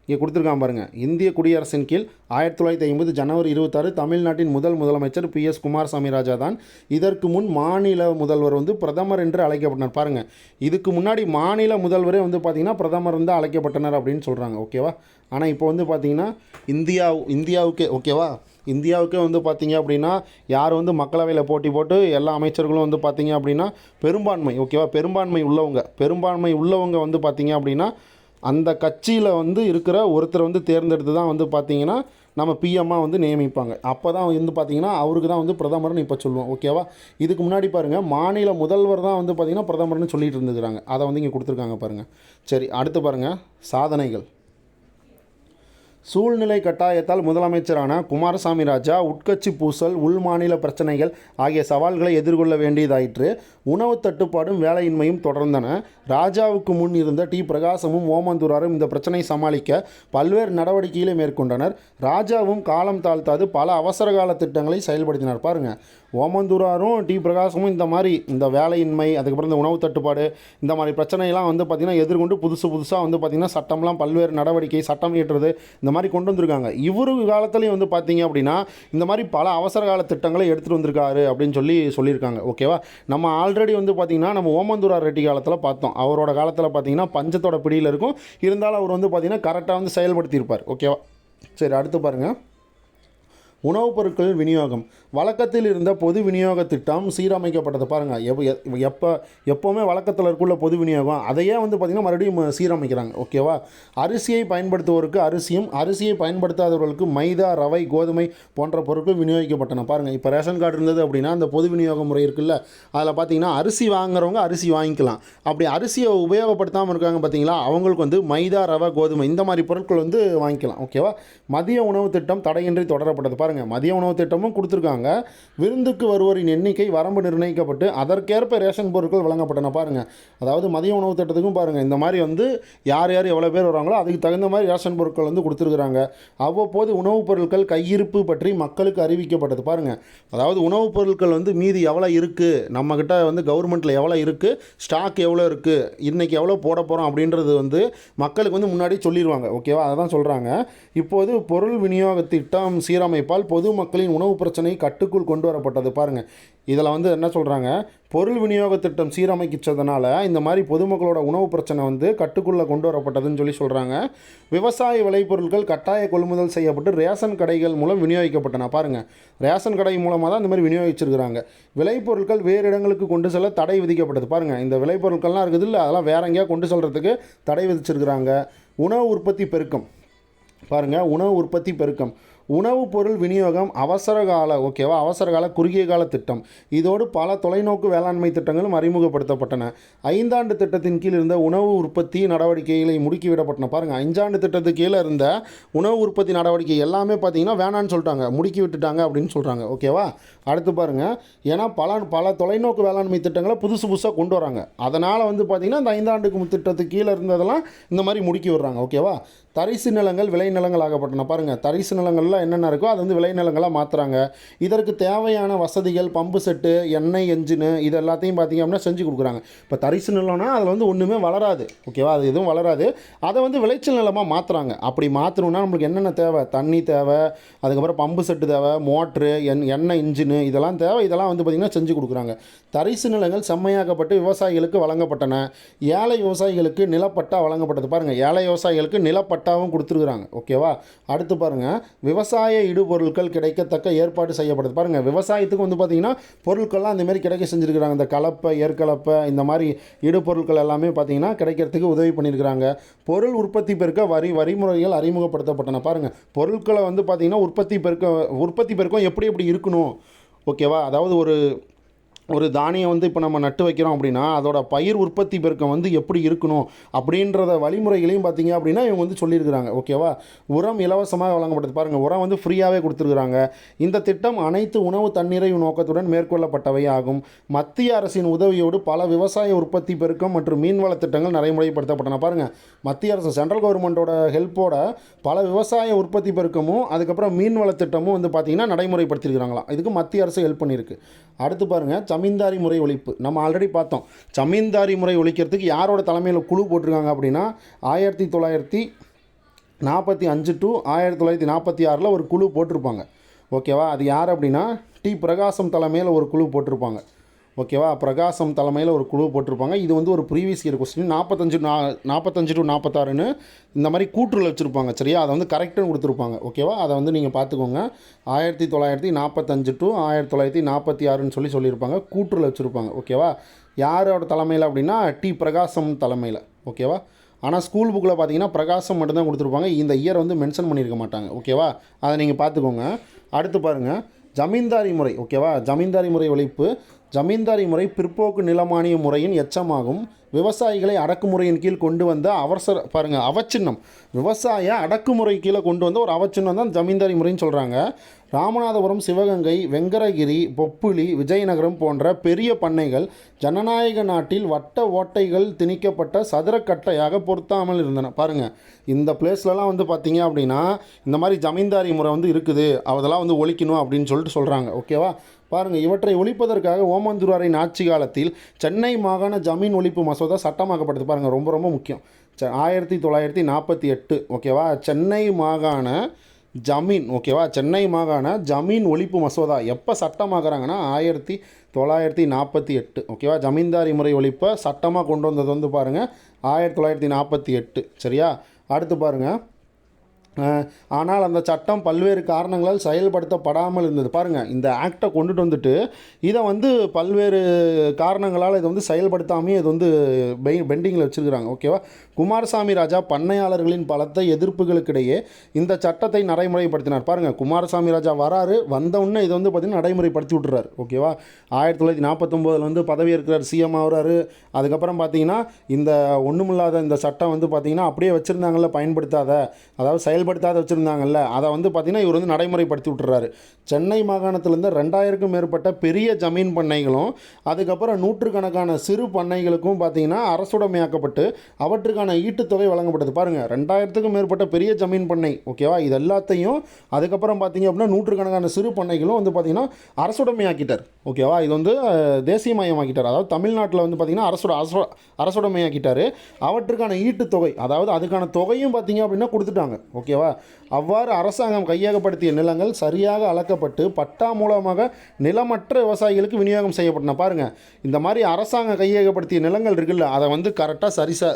இங்கே கொடுத்துருக்கான் பாருங்கள். இந்திய குடியரசின் கீழ் 1950 ஜனவரி 26 தமிழ்நாட்டின் முதலமைச்சர் PS குமாரசாமி ராஜா தான். இதற்கு முன் மாநில முதல்வர் வந்து பிரதமர் என்று அழைக்கப்பட்டனர். பாருங்கள், இதுக்கு முன்னாடி மாநில முதல்வரே வந்து பார்த்திங்கன்னா பிரதமர் வந்து அழைக்கப்பட்டனர் அப்படின்னு சொல்கிறாங்க. ஓகேவா? ஆனால் இப்போ வந்து பார்த்திங்கன்னா இந்தியாவுக்கே ஓகேவா இந்தியாவுக்கே வந்து பார்த்திங்க அப்படின்னா யார் வந்து மக்களவையில் போட்டி போட்டு எல்லா அமைச்சர்களும் வந்து பார்த்திங்க அப்படின்னா பெரும்பான்மை ஓகேவா பெரும்பான்மை உள்ளவங்க வந்து பார்த்திங்க அப்படின்னா அந்த கட்சியில் வந்து இருக்கிற ஒருத்தரை வந்து தேர்ந்தெடுத்து தான் வந்து பார்த்திங்கன்னா நம்ம பிஎம்மாக வந்து நியமிப்பாங்க. அப்போ தான் வந்து பார்த்திங்கன்னா அவருக்கு தான் வந்து பிரதமர்னு இப்போ சொல்லுவோம். ஓகேவா? இதுக்கு முன்னாடி பாருங்கள், மாநில முதல்வர் தான் வந்து பார்த்திங்கன்னா பிரதமர்னு சொல்லிட்டு இருந்துக்கிறாங்க. அதை வந்து இங்கே கொடுத்துருக்காங்க பாருங்கள். சரி, அடுத்து பாருங்கள். சாதனைகள். சூழ்நிலை கட்டாயத்தால் முதலமைச்சரான குமாரசாமி ராஜா உட்கட்சி பூசல், உள்மாநில பிரச்சனைகள் ஆகிய சவால்களை எதிர்கொள்ள வேண்டியதாயிற்று. உணவு தட்டுப்பாடும் வேலையின்மையும் தொடர்ந்தன. ராஜாவுக்கு முன் இருந்த பிரகாசமும் ஓமந்தூராரும் இந்த பிரச்சனை சமாளிக்க பல்வேறு நடவடிக்கைகளை மேற்கொண்டனர். ராஜாவும் காலம் தாழ்த்தாது பல அவசரகால திட்டங்களை செயல்படுத்தினார். பாருங்கள், ஓமந்தூராரும் பிரகாசமும் இந்த வேலையின்மை, அதுக்கப்புறம் இந்த உணவு தட்டுப்பாடு, இந்த மாதிரி பிரச்சனையெல்லாம் வந்து பார்த்திங்கன்னா எதிர்கொண்டு புதுசாக வந்து பார்த்திங்கன்னா சட்டம்லாம் பல்வேறு நடவடிக்கை, சட்டம் இயற்றுறது, இந்த மாதிரி கொண்டு வந்திருக்காங்க. இவரு காலத்துலேயும் வந்து பார்த்திங்க அப்படின்னா இந்த மாதிரி பல அவசர கால திட்டங்களை எடுத்துகிட்டு வந்திருக்காரு அப்படின்னு சொல்லியிருக்காங்க. ஓகேவா? நம்ம ஆல்ரெடி வந்து பார்த்திங்கன்னா நம்ம ஓமந்தூரார் ரெட்டி காலத்தில் பார்த்தோம். அவரோட காலத்தில் பார்த்திங்கன்னா பஞ்சத்தோட பிடியில் இருக்கும். இருந்தாலும் அவர் வந்து பார்த்திங்கன்னா கரெக்டாக வந்து செயல்படுத்தியிருப்பார். ஓகேவா? சரி, அடுத்து பாருங்கள். உணவுப் பொருட்கள் விநியோகம். வழக்கத்தில் இருந்த பொது விநியோக திட்டம் சீரமைக்கப்பட்டது. பாருங்கள், எப்போவுமே வழக்கத்தில் இருக்குள்ள பொது விநியோகம் அதையே வந்து பார்த்திங்கன்னா மறுபடியும் சீரமைக்கிறாங்க. ஓகேவா? அரிசியை பயன்படுத்துவோருக்கு அரிசியும், அரிசியை பயன்படுத்தாதவர்களுக்கு மைதா, ரவை, கோதுமை போன்ற பொருட்கள் விநியோகிக்கப்பட்டன. பாருங்கள், இப்போ ரேஷன் கார்டு இருந்தது அப்படின்னா அந்த பொது விநியோக முறை இருக்குல்ல, அதில் பார்த்திங்கன்னா அரிசி வாங்குறவங்க அரிசி வாங்கிக்கலாம். அப்படி அரிசியை உபயோகப்படுத்தாமல் இருக்காங்க பார்த்திங்களா, அவங்களுக்கு வந்து மைதா, ரவை, கோதுமை இந்த மாதிரி பொருட்கள் வந்து வாங்கிக்கலாம். ஓகேவா? மதிய உணவு திட்டம் தடையின்றி தொடரப்பட்டது. பாருங்கள், மதிய உணவு திட்டமும் கொடுத்துருக்காங்க. விருந்துக்கு வருவோரின் எண்ணிக்கை வரம்பு நிர்ணயிக்கப்பட்டு அதற்கேற்ப ரேஷன் பொருட்கள் வழங்கப்பட்டன. பாருங்கள், அதாவது மதிய உணவு திட்டத்துக்கும் பாருங்கள் இந்த மாதிரி வந்து யார் எவ்வளோ பேர் வராங்களோ அதுக்கு தகுந்த மாதிரி ரேஷன் பொருட்கள் வந்து கொடுத்துருக்குறாங்க. அவ்வப்போது உணவுப் பொருட்கள் கையிருப்பு பற்றி மக்களுக்கு அறிவிக்கப்பட்டது. பாருங்கள், அதாவது உணவுப் பொருட்கள் வந்து மீதி எவ்வளோ இருக்குது, நம்மக்கிட்ட வந்து கவர்மெண்ட்டில் எவ்வளோ இருக்குது, ஸ்டாக் எவ்வளோ இருக்குது, இன்றைக்கி எவ்வளோ போட போகிறோம் அப்படின்றது வந்து மக்களுக்கு வந்து முன்னாடி சொல்லிடுவாங்க. ஓகேவா? அதை தான் சொல்கிறாங்க. இப்போது பொருள் விநியோக திட்டம் சீரமைப்பால் பொதுமக்களின் உணவு பிரச்சனை கட்டுக்குள் கொண்டு வரப்பட்டது. பாருங்கள், இதில் வந்து என்ன சொல்கிறாங்க, பொருள் விநியோக திட்டம் சீரமைச்சதுனால இந்த மாதிரி பொதுமக்களோட உணவு பிரச்சனை வந்து கட்டுக்குள்ளே கொண்டு வரப்பட்டதுன்னு சொல்கிறாங்க. விவசாய விளைபொருட்கள் கட்டாய கொள்முதல் செய்யப்பட்டு ரேஷன் கடைகள் மூலம் விநியோகிக்கப்பட்டன. பாருங்கள், ரேஷன் கடை மூலமாக தான் இந்த மாதிரி விநியோகிச்சிருக்கிறாங்க. விளைபொருட்கள் வேறு இடங்களுக்கு கொண்டு செல்ல தடை விதிக்கப்பட்டது. பாருங்கள், இந்த விளைபொருட்கள்லாம் இருக்குது இல்லை, அதெல்லாம் வேற எங்கேயா கொண்டு செல்கிறதுக்கு தடை விதிச்சிருக்கிறாங்க. உணவு உற்பத்தி பெருக்கம். பாருங்கள், உணவு உற்பத்தி பெருக்கம். உணவுப் பொருள் விநியோகம் அவசர கால ஓகேவா அவசர கால குறுகிய கால திட்டம். இதோடு பல தொலைநோக்கு வேளாண்மை திட்டங்களும் அறிமுகப்படுத்தப்பட்டன. 5 ஆண்டு திட்டத்தின் கீழ் இருந்த உணவு உற்பத்தி நடவடிக்கைகளை முடுக்கிவிடப்பட்டன. பாருங்கள், 5 ஆண்டு திட்டத்துக்கு கீழே இருந்த உணவு உற்பத்தி நடவடிக்கை எல்லாமே பார்த்தீங்கன்னா வேணான்னு சொல்லிட்டாங்க, முடுக்கி விட்டுட்டாங்க அப்படின்னு சொல்கிறாங்க. ஓகேவா. அடுத்து பாருங்கள், ஏன்னா பல தொலைநோக்கு வேளாண்மை திட்டங்களை புதுசாக கொண்டு வராங்க. அதனால் வந்து பார்த்திங்கன்னா இந்த 5 ஆண்டுக்கு திட்டத்துக்கு கீழே இருந்ததெல்லாம் இந்த மாதிரி முடுக்கி விடுறாங்க. ஓகேவா. தரிசு நிலங்கள் விளைநிலங்கள் ஆகப்பட்டன. பாருங்கள், தரிசு நிலங்கள்லாம் என்னென்ன இருக்கோ அது வந்து விளைநிலங்களாக மாற்றுறாங்க. இதற்கு தேவையான வசதிகள், பம்பு செட்டு, எண்ணெய் என்ஜினு, இது எல்லாத்தையும் பார்த்திங்க அப்படின்னா செஞ்சு கொடுக்குறாங்க. இப்போ தரிசு நிலம்னா அதில் வந்து ஒன்றுமே வளராது. ஓகேவா, அது எதுவும் வளராது. அதை வந்து விளைச்சல் நிலமாக மாற்றுறாங்க. அப்படி மாற்றணுன்னா நம்மளுக்கு என்னென்ன தேவை? தண்ணி தேவை, அதுக்கப்புறம் பம்பு செட்டு தேவை, மோட்ரு, எண்ணெய் இன்ஜினு இதெல்லாம் தேவை. இதெல்லாம் வந்து பார்த்திங்கன்னா செஞ்சு கொடுக்குறாங்க. தரிசு நிலங்கள் செம்மையாக்கப்பட்டு விவசாயிகளுக்கு வழங்கப்பட்டன. ஏழை விவசாயிகளுக்கு நிலப்பட்டா வழங்கப்பட்டது. பாருங்கள், ஏழை விவசாயிகளுக்கு நிலப்பட்டாவும் கொடுத்துருக்குறாங்க. ஓகேவா. அடுத்து பாருங்கள், விவசாய இடுபொருட்கள் கிடைக்கத்தக்க ஏற்பாடு செய்யப்படுது. பாருங்கள், விவசாயத்துக்கு வந்து பார்த்திங்கன்னா பொருட்கள்லாம் அந்தமாரி கிடைக்க செஞ்சுருக்கிறாங்க. இந்த கலப்பை, ஏற்கலப்பை, இந்த மாதிரி இடுபொருட்கள் எல்லாமே பார்த்திங்கன்னா கிடைக்கிறதுக்கு உதவி பண்ணியிருக்கிறாங்க. பொருள் உற்பத்தி பெருக்க வரிமுறைகள் அறிமுகப்படுத்தப்பட்டன. பாருங்கள், பொருட்களை வந்து பார்த்திங்கன்னா உற்பத்தி பெருக்கம் எப்படி இருக்கணும். ஓகேவா. அதாவது ஒரு தானியம் வந்து இப்போ நம்ம நட்டு வைக்கிறோம் அப்படின்னா அதோட பயிர் உற்பத்தி பெருக்கம் வந்து எப்படி இருக்கணும் அப்படின்றத வழிமுறைகளையும் பார்த்தீங்க அப்படின்னா இவங்க வந்து சொல்லியிருக்கிறாங்க. ஓகேவா. உரம் இலவசமாக வழங்கப்படுது. பாருங்கள், உரம் வந்து ஃப்ரீயாகவே கொடுத்துருக்குறாங்க. இந்த திட்டம் அனைத்து உணவு தன்னிறைவு நோக்கத்துடன் மேற்கொள்ளப்பட்டவை ஆகும். மத்திய அரசின் உதவியோடு பல விவசாய உற்பத்தி பெருக்கம் மற்றும் மீன்வள திட்டங்கள் நடைமுறைப்படுத்தப்பட்டன. பாருங்கள், மத்திய அரசு சென்ட்ரல் கவர்மெண்ட்டோட ஹெல்ப்போட பல விவசாய உற்பத்தி பெருக்கமும் அதுக்கப்புறம் மீன்வள திட்டமும் வந்து பார்த்திங்கன்னா நடைமுறைப்படுத்தியிருக்கிறாங்களாம். இதுக்கு மத்திய அரசு ஹெல்ப் பண்ணியிருக்கு. அடுத்து பாருங்கள், ஜமீன்தாரி முறை ஒழிப்பு. நம்ம ஆல்ரெடி பார்த்தோம். ஜமீன்தாரி முறை ஒழிக்கிறதுக்கு யாரோட தலைமையில் குழு போட்டிருக்காங்க அப்படின்னா 1945 டு 1946 ஒரு குழு போட்டிருப்பாங்க. ஓகேவா. அது யார் அப்படின்னா டி பிரகாசம் தலைமையில் ஒரு குழு போட்டிருப்பாங்க. ஓகேவா. பிரகாசம் தலைமையில் ஒரு குழு போட்டிருப்பாங்க. இது வந்து ஒரு ப்ரீவியஸ் இயர் கொஸ்டின். 45 டு 46ன்னு இந்த மாதிரி கூற்றுல வச்சுருப்பாங்க. சரியா, அதை வந்து கரெக்டுன்னு கொடுத்துருப்பாங்க. ஓகேவா. அதை வந்து நீங்கள் பார்த்துக்கோங்க. 1945 டு 1946ன்னு சொல்லியிருப்பாங்க. கூற்றுல வச்சுருப்பாங்க. ஓகேவா. யாரோட தலைமையில் அப்படின்னா டி பிரகாசம் தலைமையில். ஓகேவா. ஆனால் ஸ்கூல் புக்கில் பார்த்தீங்கன்னா பிரகாசம் மட்டும்தான் கொடுத்துருப்பாங்க. இந்த இயர் வந்து மென்ஷன் பண்ணியிருக்க மாட்டாங்க. ஓகேவா. அதை நீங்கள் பார்த்துக்கோங்க. அடுத்து பாருங்கள், ஜமீன்தாரி முறை. ஓகேவா. ஜமீன்தாரி முறை ஒழிப்பு. ஜமீன்தாரி முறை பிற்போக்கு நிலமானிய முறையின் எச்சமாகும். விவசாயிகளை அடக்குமுறையின் கீழ் கொண்டு வந்த அவச்சின்னம். விவசாய அடக்குமுறை கீழே கொண்டு வந்த ஒரு அவச்சின்னம் தான் ஜமீன்தாரி முறைன்னு சொல்கிறாங்க. ராமநாதபுரம், சிவகங்கை, வெங்கடகிரி, பொப்புளி, விஜயநகரம் போன்ற பெரிய பண்ணைகள் ஜனநாயக நாட்டில் வட்ட ஓட்டைகள் திணிக்கப்பட்ட சதுரக்கட்டையாக பொருத்தாமல் இருந்தன. பாருங்கள், இந்த பிளேஸ்லலாம் வந்து பார்த்திங்க அப்படின்னா இந்த மாதிரி ஜமீன்தாரி முறை வந்து இருக்குது, அதெல்லாம் வந்து ஒழிக்கணும் அப்படின்னு சொல்கிறாங்க. ஓகேவா. பாருங்கள், இவற்றை ஒழிப்பதற்காக ஓமந்தூராரின் ஆட்சி காலத்தில் சென்னை மாகாண ஜமீன் ஒழிப்பு மசோதா சட்டமாக்கப்பட்டது. பாருங்கள், ரொம்ப ரொம்ப முக்கியம். 1948. ஓகேவா. சென்னை மாகாண ஜமீன். ஓகேவா. சென்னை மாகாண ஜமீன் ஒழிப்பு மசோதா எப்போ சட்டமாகறாங்கன்னா 1948. ஓகேவா. ஜமீன்தாரி முறை ஒழிப்பை சட்டமாக கொண்டு வந்தது வந்து பாருங்கள் 1948. சரியா. அடுத்து பாருங்கள், ஆனால் அந்த சட்டம் பல்வேறு காரணங்களால் செயல்படுத்தப்படாமல் இருந்தது. பாருங்கள், இந்த ஆக்டை கொண்டுட்டு வந்துட்டு இதை வந்து பல்வேறு காரணங்களால் இதை வந்து செயல்படுத்தாமே இது வந்து பெண்டிங்கில் வச்சுருக்கிறாங்க. ஓகேவா. குமாரசாமி ராஜா பண்ணையாளர்களின் பலத்த எதிர்ப்புகளுக்கிடையே இந்த சட்டத்தை நடைமுறைப்படுத்தினார். பாருங்கள், குமாரசாமி ராஜா வந்தவுடனே இதை வந்து பார்த்திங்கன்னா நடைமுறைப்படுத்தி விட்டுறாரு. ஓகேவா. 1949 வந்து பதவி இருக்கிறார், சிஎம் ஆகிறாரு. அதுக்கப்புறம் பார்த்திங்கன்னா இந்த ஒன்றுமில்லாத இந்த சட்டம் வந்து பார்த்திங்கன்னா அப்படியே வச்சுருந்தாங்கல்ல, பயன்படுத்தாத, அதாவது செயல்படுத்தாத வச்சுருந்தாங்கல்ல, அதை வந்து பார்த்திங்கன்னா இவர் வந்து நடைமுறைப்படுத்தி விட்டுறாரு. சென்னை மாகாணத்திலேருந்து 2000க்கும் மேற்பட்ட பெரிய ஜமீன் பண்ணைகளும் அதுக்கப்புறம் நூற்றுக்கணக்கான சிறு பண்ணைகளுக்கும் பார்த்திங்கன்னா அரசுடைமையாக்கப்பட்டு அவற்றுக்கான ஈட்டுத்தொகை வழங்கப்பட்டது. பாருங்கள், 2000க்கும் மேற்பட்ட பெரிய ஜமீன் பண்ணை. ஓகேவா. இது எல்லாத்தையும் அதுக்கப்புறம் பார்த்திங்க அப்படின்னா நூற்றுக்கணக்கான சிறு பண்ணைகளும் வந்து பார்த்திங்கன்னா அரசுடைமையாக்கிட்டார். ஓகேவா. இது வந்து தேசியமயமாக்கிட்டார். அதாவது தமிழ்நாட்டில் வந்து பார்த்திங்கன்னா அரசுடைமையாக்கிட்டார். அவற்றுக்கான ஈட்டுத்தொகை, அதாவது அதுக்கான தொகையும் பார்த்திங்க அப்படின்னா கொடுத்துட்டாங்க. ஓகேவா. அவ்வாறு அரசாங்கம் கையகப்படுத்திய நிலங்கள் சரியாக அளக்கப்பட்டு பட்டா மூலமாக நிலமற்ற விவசாயிகளுக்கு விநியோகம் செய்யப்பட்டன. பாருங்கள், இந்த மாதிரி அரசாங்கம் கையகப்படுத்திய நிலங்கள் இருக்குல்ல, அதை வந்து கரெக்டாக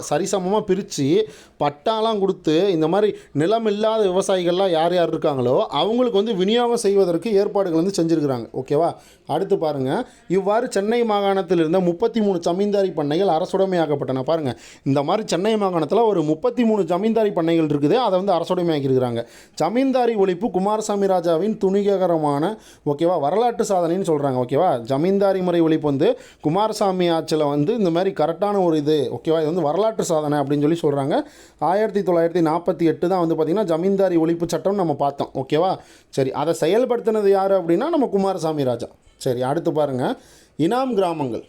சரிசமமாக பிரித்து பட்டாலாம் கொடுத்து இந்த மாதிரி நிலம் இல்லாத விவசாயிகள்லாம் யார் இருக்காங்களோ அவங்களுக்கு வந்து விநியோகம் செய்வதற்கு ஏற்பாடுகள் வந்து செஞ்சுருக்கிறாங்க. ஓகேவா. அடுத்து பாருங்கள், இவ்வாறு சென்னை மாகாணத்தில் இருந்த 33 ஜமீன்தாரி பண்ணைகள் அரசுடைமையாக்கப்பட்டன. பாருங்கள், இந்த மாதிரி சென்னை மாகாணத்தில் ஒரு 33 ஜமீன்தாரி பண்ணைகள் இருக்குது, அதை வந்து அரசுடைமை அரசுடைமையாக்கியிருக்கிறாங்க. ஜமீன்தாரி ஒழிப்பு குமாரசாமி ராஜாவின் துணிகரமான ஓகேவா வரலாற்று சாதனைன்னு சொல்கிறாங்க. ஓகேவா, ஜமீன்தாரி முறை ஒழிப்பு வந்து குமாரசாமி ஆட்சியில் வந்து இந்த மாதிரி கரெக்டான ஒரு இது ஓகேவா, இது வந்து வரலாற்று சாதனை அப்படின்னு சொல்லி சொல்கிறாங்க. 1948 தான் வந்து பார்த்திங்கன்னா ஜமீன்தாரி ஒழிப்பு சட்டம் நம்ம பார்த்தோம். ஓகேவா, சரி, அதை செயல்படுத்தினது யார் அப்படின்னா நம்ம குமாரசாமி ராஜா. சரி, அடுத்து பாருங்கள், இனாம் கிராமங்கள்.